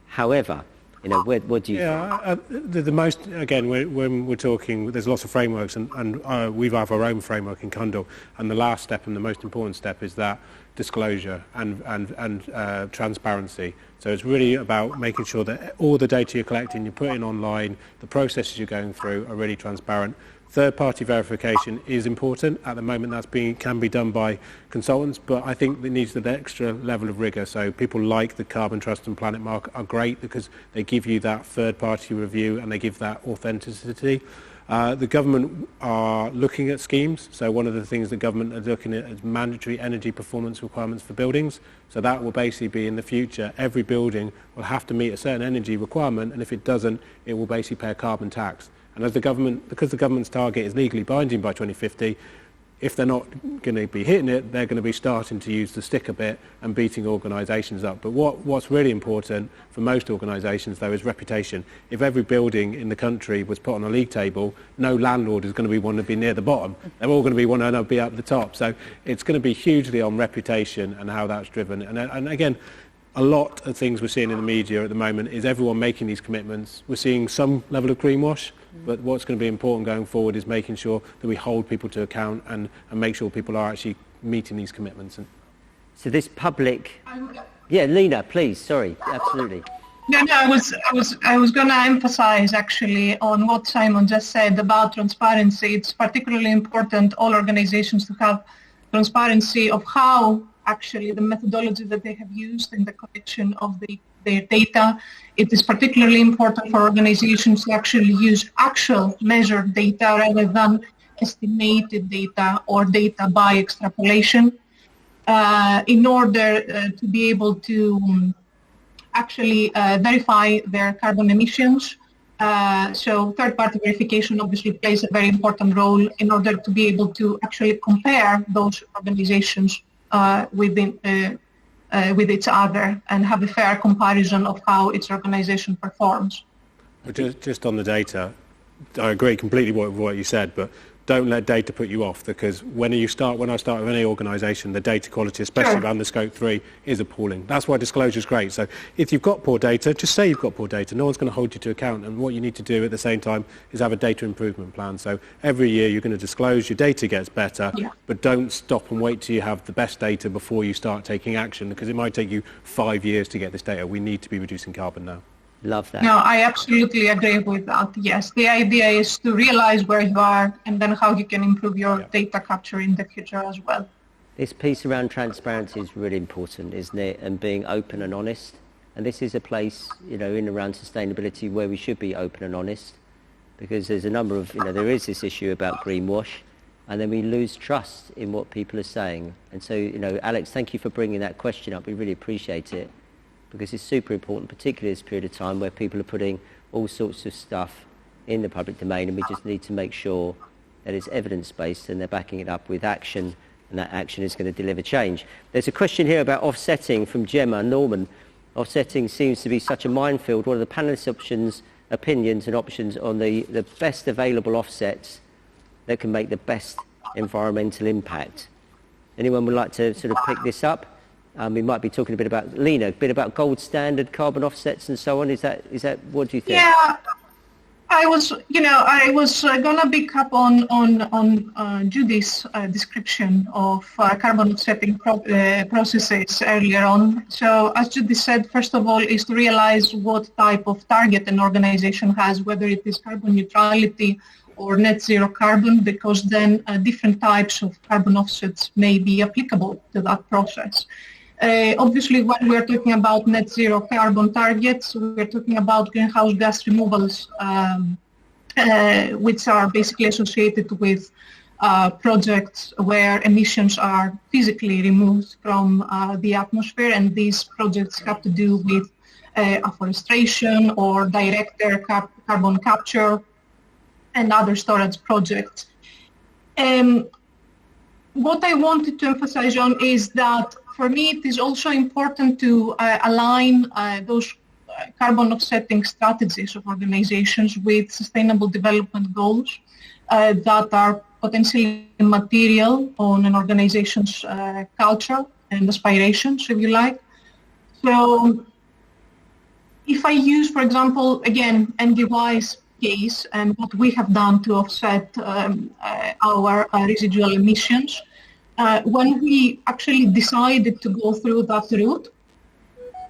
[SPEAKER 2] However, what do you think?
[SPEAKER 5] The most, again, when we're talking, there's lots of frameworks, and we have our own framework in Cundall, and the last step and the most important step is that disclosure and transparency. So it's really about making sure that all the data you're collecting, you're putting online, the processes you're going through are really transparent. Third-party verification is important. At the moment, can be done by consultants, but I think it needs an extra level of rigour. So people like the Carbon Trust and Planet Mark are great because they give you that third-party review and they give that authenticity. The government are looking at schemes. So one of the things the government are looking at is mandatory energy performance requirements for buildings. So that will basically be in the future, every building will have to meet a certain energy requirement, and if it doesn't, it will basically pay a carbon tax. And as because the government's target is legally binding by 2050, if they're not going to be hitting it, they're going to be starting to use the stick a bit and beating organisations up. But what's really important for most organisations, though, is reputation. If every building in the country was put on a league table, no landlord is going to want to be near the bottom. They're all going to want to be up the top. So it's going to be hugely on reputation and how that's driven. And again, a lot of things we're seeing in the media at the moment is everyone making these commitments. We're seeing some level of greenwash, but what's going to be important going forward is making sure that we hold people to account and make sure people are actually meeting these commitments.
[SPEAKER 2] So this public... Yeah, Lena, please, sorry, absolutely.
[SPEAKER 3] No, I was going to emphasize actually on what Simon just said about transparency. It's particularly important all organizations to have transparency of how actually the methodology that they have used in the collection of their data. It is particularly important for organizations to actually use actual measured data rather than estimated data or data by extrapolation in order to be able to actually verify their carbon emissions. So third-party verification obviously plays a very important role in order to be able to actually compare those organizations with each other and have a fair comparison of how each organization performs.
[SPEAKER 5] Just on the data, I agree completely with what you said, but don't let data put you off, because when I start with any organisation, the data quality, especially around the Scope 3, is appalling. That's why disclosure is great. So if you've got poor data, just say you've got poor data. No one's going to hold you to account. And what you need to do at the same time is have a data improvement plan. So every year you're going to disclose, your data gets better, but don't stop and wait till you have the best data before you start taking action, because it might take you 5 years to get this data. We need to be reducing carbon now.
[SPEAKER 2] Love that.
[SPEAKER 3] No, I absolutely agree with that. Yes, the idea is to realize where you are and then how you can improve your data capture in the future as well.
[SPEAKER 2] This piece around transparency is really important, isn't it? And being open and honest. And this is a place, in and around sustainability where we should be open and honest, because there's a number of, there is this issue about greenwash, and then we lose trust in what people are saying. And so, Alex, thank you for bringing that question up. We really appreciate it, because it's super important, particularly this period of time where people are putting all sorts of stuff in the public domain, and we just need to make sure that it's evidence-based and they're backing it up with action, and that action is going to deliver change. There's a question here about offsetting from Gemma Norman. Offsetting seems to be such a minefield. What are the panelists' opinions and options on the best available offsets that can make the best environmental impact? Anyone would like to sort of pick this up? We might be talking a bit about, Lena, a bit about gold standard carbon offsets and so on. Is that what do you think?
[SPEAKER 3] Yeah, I was gonna pick up on Judy's description of carbon offsetting processes earlier on. So as Judy said, first of all, is to realize what type of target an organization has, whether it is carbon neutrality or net zero carbon, because then different types of carbon offsets may be applicable to that process. Obviously, when we're talking about net zero carbon targets, we're talking about greenhouse gas removals, which are basically associated with projects where emissions are physically removed from the atmosphere, and these projects have to do with afforestation or direct air carbon capture and other storage projects. What I wanted to emphasize on is that for me, it is also important to align those carbon offsetting strategies of organizations with sustainable development goals that are potentially material on an organization's culture and aspirations, if you like. So if I use, for example, again, NDY's case and what we have done to offset our residual emissions, when we actually decided to go through that route,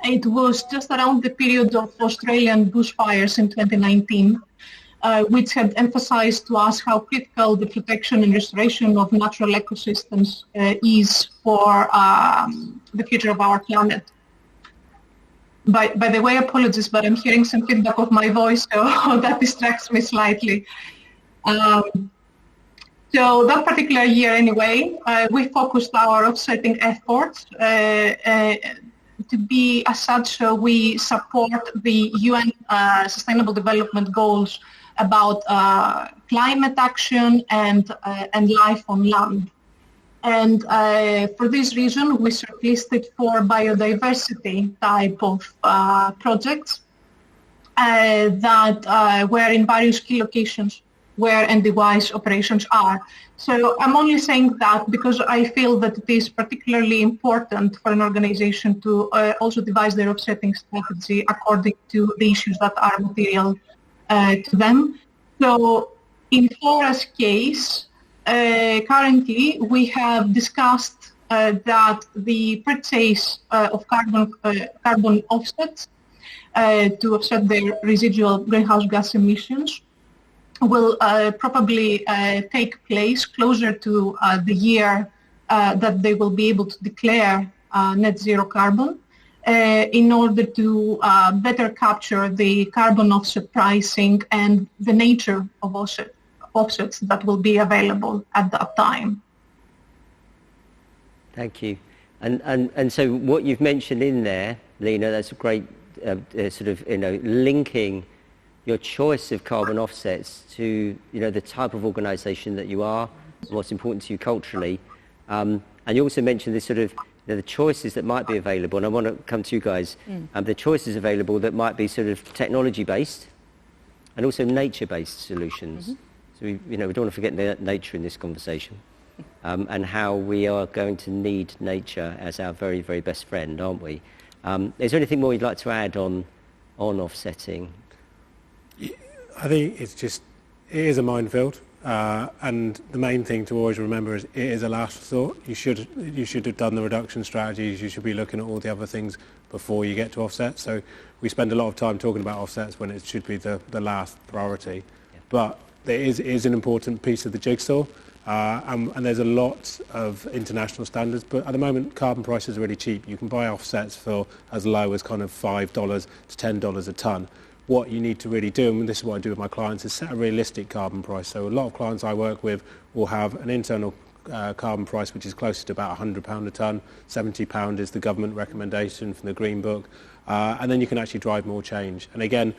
[SPEAKER 3] it was just around the period of Australian bushfires in 2019, which had emphasized to us how critical the protection and restoration of natural ecosystems is for the future of our planet. By the way, apologies, but I'm hearing some feedback of my voice, so that distracts me slightly. So that particular year anyway, we focused our offsetting efforts to be as such, so we support the UN Sustainable Development Goals about climate action and life on land. And for this reason, we shortlisted 4 biodiversity type of projects that were in various key locations where NDY's operations are. So I'm only saying that because I feel that it is particularly important for an organization to also devise their offsetting strategy according to the issues that are material to them. So in Fora's case, currently we have discussed that the purchase of carbon offsets to offset their residual greenhouse gas emissions will probably take place closer to the year that they will be able to declare net zero carbon in order to better capture the carbon offset pricing and the nature of offsets that will be available at that time.
[SPEAKER 2] Thank you. And so what you've mentioned in there, Lena, that's a great sort of, linking your choice of carbon offsets to, the type of organisation that you are, what's important to you culturally. And you also mentioned this sort of, the choices that might be available, and I want to come to you guys, the choices available that might be sort of technology-based and also nature-based solutions. So we don't want to forget nature in this conversation, and how we are going to need nature as our very, very best friend, aren't we? Is there anything more you'd like to add on offsetting?
[SPEAKER 5] I think it is a minefield. And the main thing to always remember is it is a last resort. You should have done the reduction strategies. You should be looking at all the other things before you get to offsets. So we spend a lot of time talking about offsets when it should be the last priority. Yeah. But it is an important piece of the jigsaw. And there's a lot of international standards. But at the moment, carbon prices are really cheap. You can buy offsets for as low as kind of $5 to $10 a tonne. What you need to really do, and this is what I do with my clients, is set a realistic carbon price. So a lot of clients I work with will have an internal carbon price which is closer to about £100 a tonne. £70 is the government recommendation from the Green Book. And then you can actually drive more change. And again,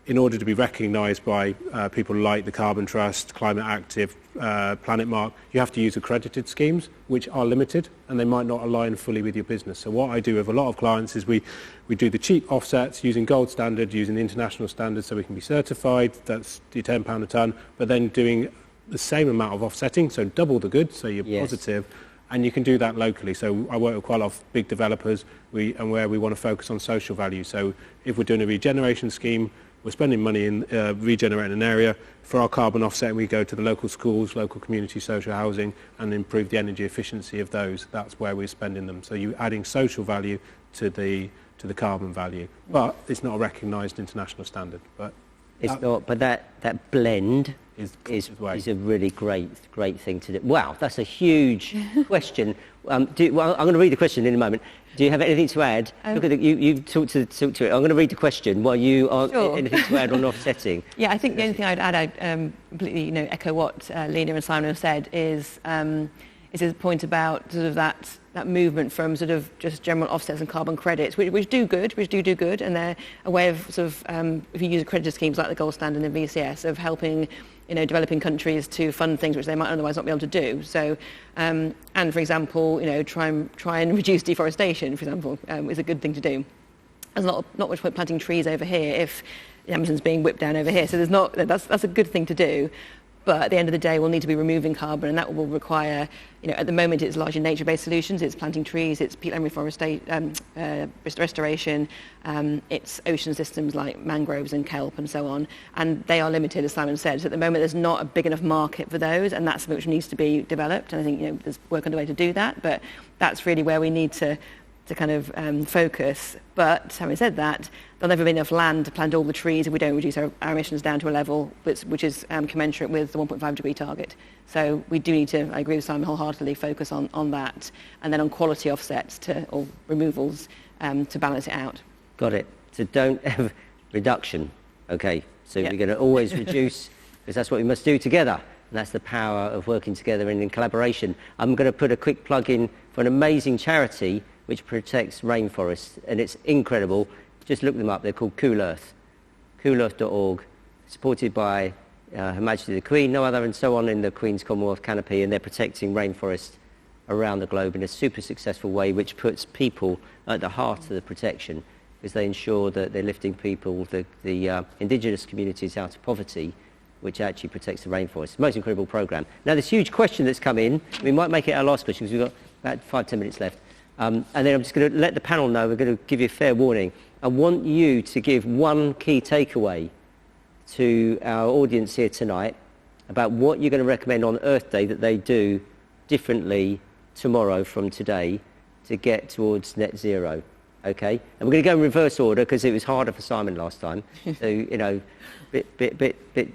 [SPEAKER 5] in order to be recognised by people like the Carbon Trust, Climate Active, Planet Mark, you have to use accredited schemes, which are limited, and they might not align fully with your business. So what I do with a lot of clients is we do the cheap offsets using gold standard, using the international standards so we can be certified, that's the £10 a tonne, but then doing the same amount of offsetting, so double the good, so you're positive, and you can do that locally. So I work with quite a lot of big developers, and where we want to focus on social value. So if we're doing a regeneration scheme, we're spending money in regenerating an area. For our carbon offset, we go to the local schools, local community social housing, and improve the energy efficiency of those. That's where we're spending them. So you're adding social value to the carbon value. But it's not a recognised international standard. But
[SPEAKER 2] it's not. But that blend is a really great thing to do. Wow, that's a huge question. I'm going to read the question in a moment. Do you have anything to add? Look at you've talked to it. I'm going to read the question while you aren't anything to add on offsetting.
[SPEAKER 4] Yeah, I think the only thing I'd add, I completely echo what Lena and Simon have said, is his point about sort of that movement from sort of just general offsets and carbon credits, which do good, and they're a way of sort of, if you use accredited schemes like the gold standard and VCS, of helping developing countries to fund things which they might otherwise not be able to do. So, and for example, try and reduce deforestation, for example, is a good thing to do. There's not much point planting trees over here if the Amazon's being whipped down over here. So that's a good thing to do. But at the end of the day, we'll need to be removing carbon, and that will require, at the moment it's largely nature-based solutions. It's planting trees, it's peatland restoration, it's ocean systems like mangroves and kelp and so on. And they are limited, as Simon said. So at the moment, there's not a big enough market for those, and that's something which needs to be developed. And I think, there's work underway to do that. But that's really where we need to kind of focus. But having said that, there'll never be enough land to plant all the trees if we don't reduce our emissions down to a level which is commensurate with the 1.5 degree target. So we do need to, I agree with Simon wholeheartedly, focus on that, and then on quality offsets or removals to balance it out.
[SPEAKER 2] Got it. So don't have reduction. Okay. So we're going to always reduce, because that's what we must do together. And that's the power of working together and in collaboration. I'm going to put a quick plug in for an amazing charity which protects rainforests, and it's incredible. Just look them up. They're called Cool Earth, coolearth.org, supported by Her Majesty the Queen, no other, and so on in the Queen's Commonwealth canopy, and they're protecting rainforests around the globe in a super successful way, which puts people at the heart of the protection, because they ensure that they're lifting people, the indigenous communities out of poverty, which actually protects the rainforest. Most incredible programme. Now, this huge question that's come in, we might make it our last question, because we've got about 5-10 minutes left. And then I'm just going to let the panel know, we're going to give you a fair warning. I want you to give one key takeaway to our audience here tonight about what you're going to recommend on Earth Day that they do differently tomorrow from today to get towards net zero. Okay? And we're going to go in reverse order because it was harder for Simon last time. So,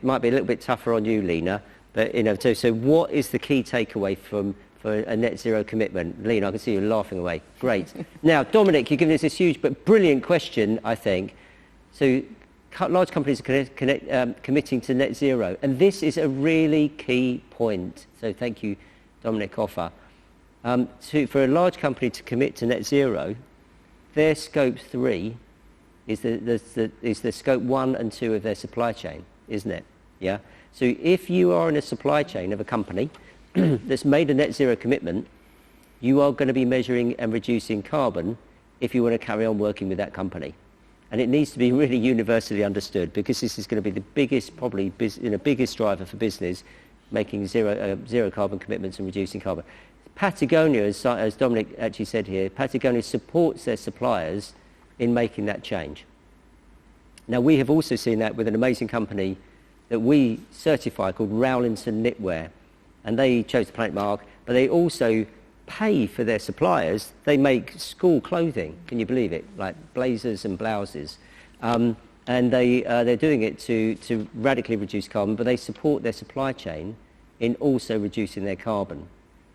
[SPEAKER 2] might be a little bit tougher on you, Lena. But, so what is the key takeaway from for a net zero commitment? Lena, I can see you laughing away. Great. Now, Dominic, you've given us this huge but brilliant question, I think. So large companies are committing to net zero, and this is a really key point. So thank you, Dominic Offer. For a large company to commit to net zero, their scope 3 is the scope 1 and 2 of their supply chain, isn't it? Yeah. So if you are in a supply chain of a company that's made a net zero commitment, you are going to be measuring and reducing carbon if you want to carry on working with that company. And it needs to be really universally understood, because this is going to be the biggest, probably, biggest driver for business, making zero carbon commitments and reducing carbon. Patagonia, as Dominic actually said here, Patagonia supports their suppliers in making that change. Now, we have also seen that with an amazing company that we certify called Rowlinson Knitwear, and they chose the Planet Mark, but they also pay for their suppliers. They make school clothing, can you believe it, like blazers and blouses, and they're doing it to radically reduce carbon, but they support their supply chain in also reducing their carbon.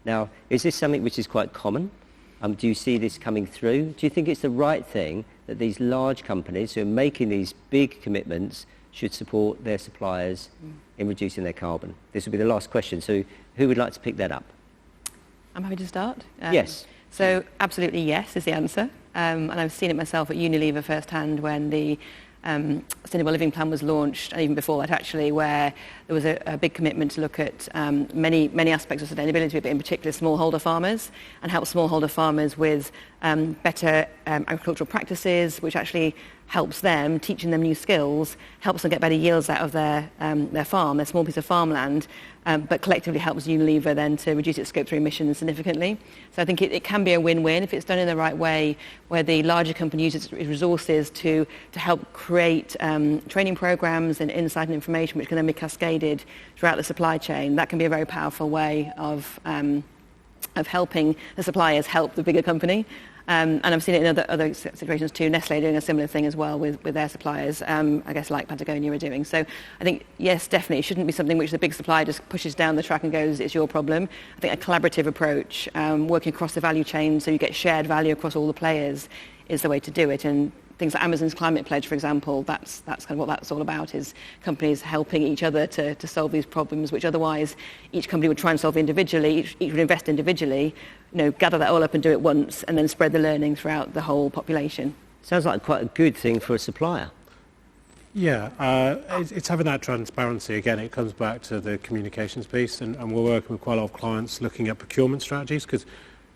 [SPEAKER 2] Now, is this something which is quite common? Do you see this coming through? Do you think it's the right thing that these large companies who are making these big commitments should support their suppliers in reducing their carbon? This will be the last question. So who would like to pick that up?
[SPEAKER 4] I'm happy to start.
[SPEAKER 2] Yes.
[SPEAKER 4] So absolutely yes is the answer. And I've seen it myself at Unilever firsthand when the Sustainable Living Plan was launched, and even before that actually, where there was a big commitment to look at many aspects of sustainability, but in particular smallholder farmers, and help smallholder farmers with better agricultural practices, which actually helps them, teaching them new skills, helps them get better yields out of their farm, their small piece of farmland, but collectively helps Unilever then to reduce its scope 3 emissions significantly. So I think it can be a win-win if it's done in the right way, where the larger company uses its resources to help create training programs and insight and information which can then be cascaded throughout the supply chain. That can be a very powerful way of helping the suppliers help the bigger company. And I've seen it in other situations too. Nestle doing a similar thing as well with their suppliers, I guess like Patagonia are doing. So I think, yes, definitely, it shouldn't be something which the big supplier just pushes down the track and goes, it's your problem. I think a collaborative approach, working across the value chain so you get shared value across all the players, is the way to do it. And things like Amazon's climate pledge, for example, that's kind of what that's all about, is companies helping each other to solve these problems, which otherwise each company would try and solve individually, each would invest individually, gather that all up and do it once, and then spread the learning throughout the whole population.
[SPEAKER 2] Sounds like quite a good thing for a supplier.
[SPEAKER 5] Yeah, it's having that transparency. Again, it comes back to the communications piece, and we're working with quite a lot of clients looking at procurement strategies, because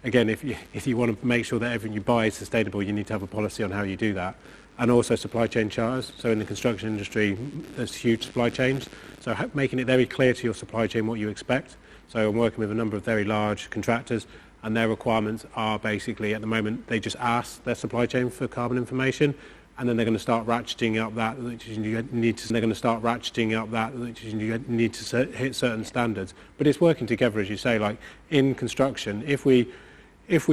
[SPEAKER 5] again, if you want to make sure that everything you buy is sustainable, you need to have a policy on how you do that. And also supply chain charters. So in the construction industry, there's huge supply chains. So making it very clear to your supply chain what you expect. So I'm working with a number of very large contractors, and their requirements are basically, at the moment, they just ask their supply chain for carbon information, and then they're going to start ratcheting up that, which you need to. They're going to start ratcheting up that, which you need to hit certain standards. But it's working together, as you say. Like in construction, if we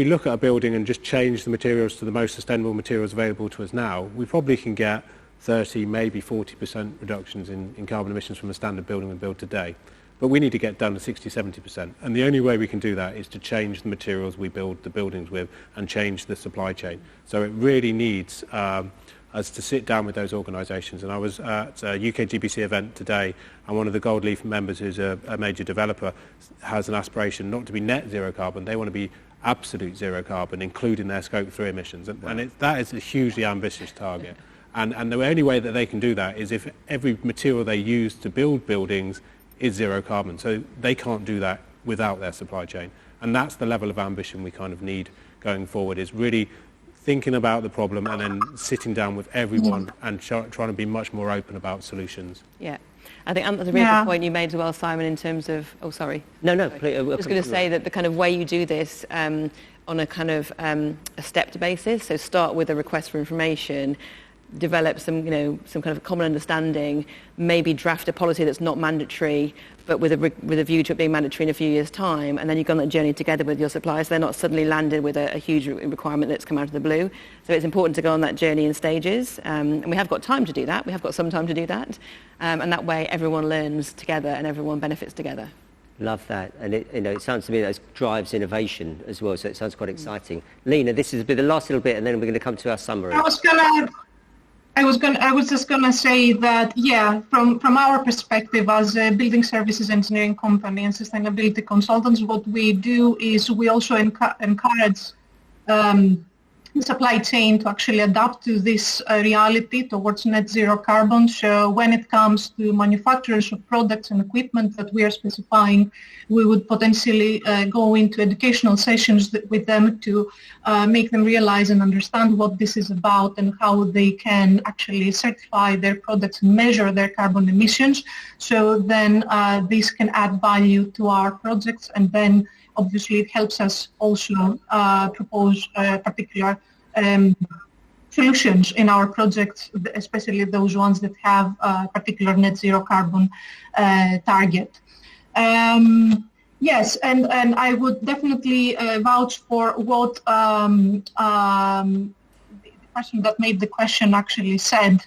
[SPEAKER 5] look at a building and just change the materials to the most sustainable materials available to us now, we probably can get 30, maybe 40% reductions in carbon emissions from a standard building we build today. But we need to get down to 60, 70%. And the only way we can do that is to change the materials we build the buildings with and change the supply chain. So it really needs us to sit down with those organisations. And I was at a UK GBC event today, and one of the Gold Leaf members, who's a major developer, has an aspiration not to be net zero carbon. They want to be absolute zero carbon, including their scope 3 emissions. And that is a hugely ambitious target. And the only way that they can do that is if every material they use to build buildings is zero carbon. So they can't do that without their supply chain. And that's the level of ambition we kind of need going forward, is really thinking about the problem and then sitting down with everyone and trying to be much more open about solutions.
[SPEAKER 4] Yeah. I think that's a really good point you made as well, Simon, in terms of... Oh, sorry.
[SPEAKER 2] No.
[SPEAKER 4] Please, I was going to say that the kind of way you do this on a kind of a stepped basis, so start with a request for information, develop some kind of common understanding, maybe draft a policy that's not mandatory, but with a view to it being mandatory in a few years' time, and then you go on that journey together with your suppliers. They're not suddenly landed with a huge requirement that's come out of the blue. So it's important to go on that journey in stages, and we have got time to do that. We have got some time to do that, and that way everyone learns together and everyone benefits together.
[SPEAKER 2] Love that. And it sounds to me that drives innovation as well, so it sounds quite exciting. Lena, this is the last little bit, and then we're going to come to our summary.
[SPEAKER 3] I was just gonna say that, yeah, from our perspective as a building services engineering company and sustainability consultants, what we do is we also encourage the supply chain to actually adapt to this reality towards net zero carbon. So when it comes to manufacturers of products and equipment that we are specifying, we would potentially go into educational sessions with them to make them realize and understand what this is about and how they can actually certify their products and measure their carbon emissions. So then this can add value to our projects, and then obviously it helps us also propose particular solutions in our projects, especially those ones that have a particular net zero carbon target. Yes, and I would definitely vouch for what the person that made the question actually said.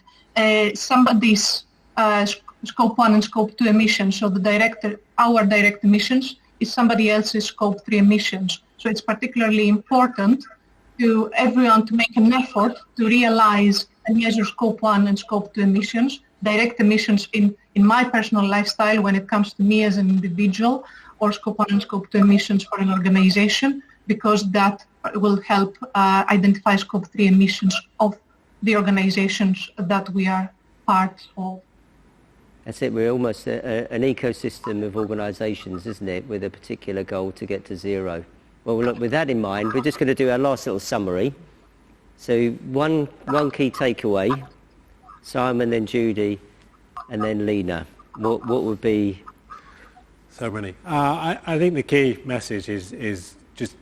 [SPEAKER 3] Somebody's scope 1 and scope 2 emissions, so our direct emissions is somebody else's scope 3 emissions. So it's particularly important to everyone to make an effort to realize and measure scope 1 and scope 2 emissions, direct emissions in my personal lifestyle when it comes to me as an individual, or scope 1 and scope 2 emissions for an organization, because that will help identify scope 3 emissions of the organizations that we are part of.
[SPEAKER 2] That's it. We're almost an ecosystem of organisations, isn't it, with a particular goal to get to zero. Well, look, with that in mind, we're just going to do our last little summary. So one key takeaway, Simon, then Judy, and then Lena. What would be?
[SPEAKER 5] So many. I think the key message is just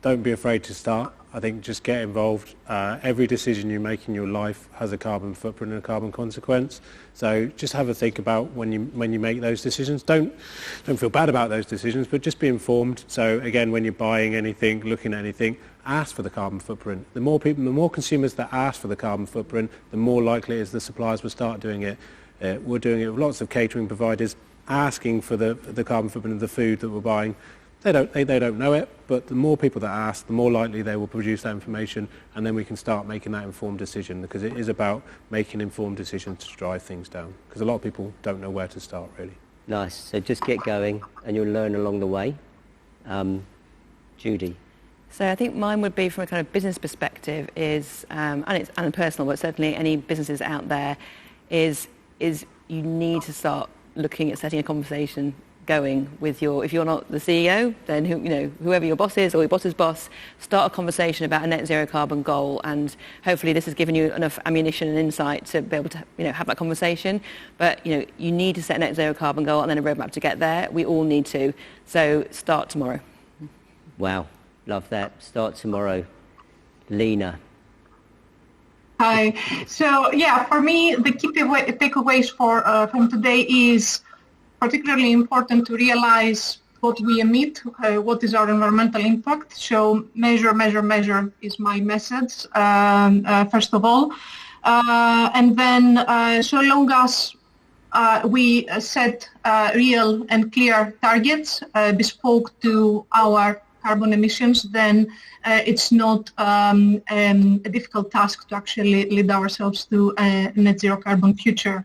[SPEAKER 5] don't be afraid to start. I think just get involved. Every decision you make in your life has a carbon footprint and a carbon consequence. So just have a think about when you make those decisions. Don't feel bad about those decisions, but just be informed. So again, when you're buying anything, looking at anything, ask for the carbon footprint. The more consumers that ask for the carbon footprint, the more likely it is the suppliers will start doing it. We're doing it with lots of catering providers asking for the carbon footprint of the food that we're buying. They don't know it, but the more people that ask, the more likely they will produce that information, and then we can start making that informed decision, because it is about making informed decisions to drive things down, because a lot of people don't know where to start, really.
[SPEAKER 2] Nice. So just get going, and you'll learn along the way. Judy.
[SPEAKER 4] So I think mine would be from a kind of business perspective is, and personal, but certainly any businesses out there, is you need to start looking at setting a conversation going with if you're not the CEO, then whoever your boss is or your boss's boss, start a conversation about a net zero carbon goal, and hopefully this has given you enough ammunition and insight to be able to have that conversation. But you need to set a net zero carbon goal and then a roadmap to get there. We all need to. So start tomorrow.
[SPEAKER 2] Wow, love that. Start tomorrow. Lena.
[SPEAKER 3] Hi. So yeah, for me the key takeaways from today is particularly important to realize what we emit, what is our environmental impact. So measure is my message, first of all. And then so long as we set real and clear targets bespoke to our carbon emissions, then it's not a difficult task to actually lead ourselves to a net zero carbon future.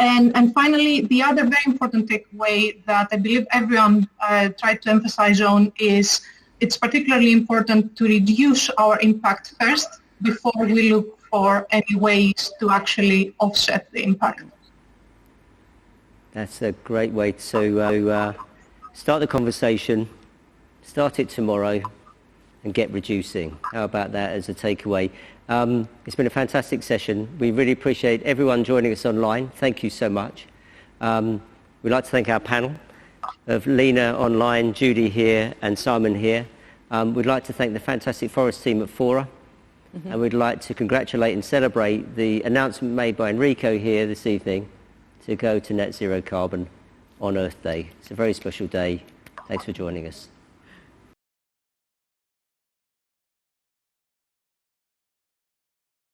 [SPEAKER 3] And finally, the other very important takeaway that I believe everyone tried to emphasize on is it's particularly important to reduce our impact first before we look for any ways to offset the impact.
[SPEAKER 2] That's a great way to start the conversation, start it tomorrow, and get reducing. How about that as a takeaway? It's been a fantastic session. We really appreciate everyone joining us online. Thank you so much. We'd like to thank our panel of Lena online, Judy here, and Simon here. We'd like to thank the fantastic forest team at Fora. Mm-hmm. And we'd like to congratulate and celebrate the announcement made by Enrico here this evening to go to net zero carbon on Earth Day. It's a very special day. Thanks for joining us.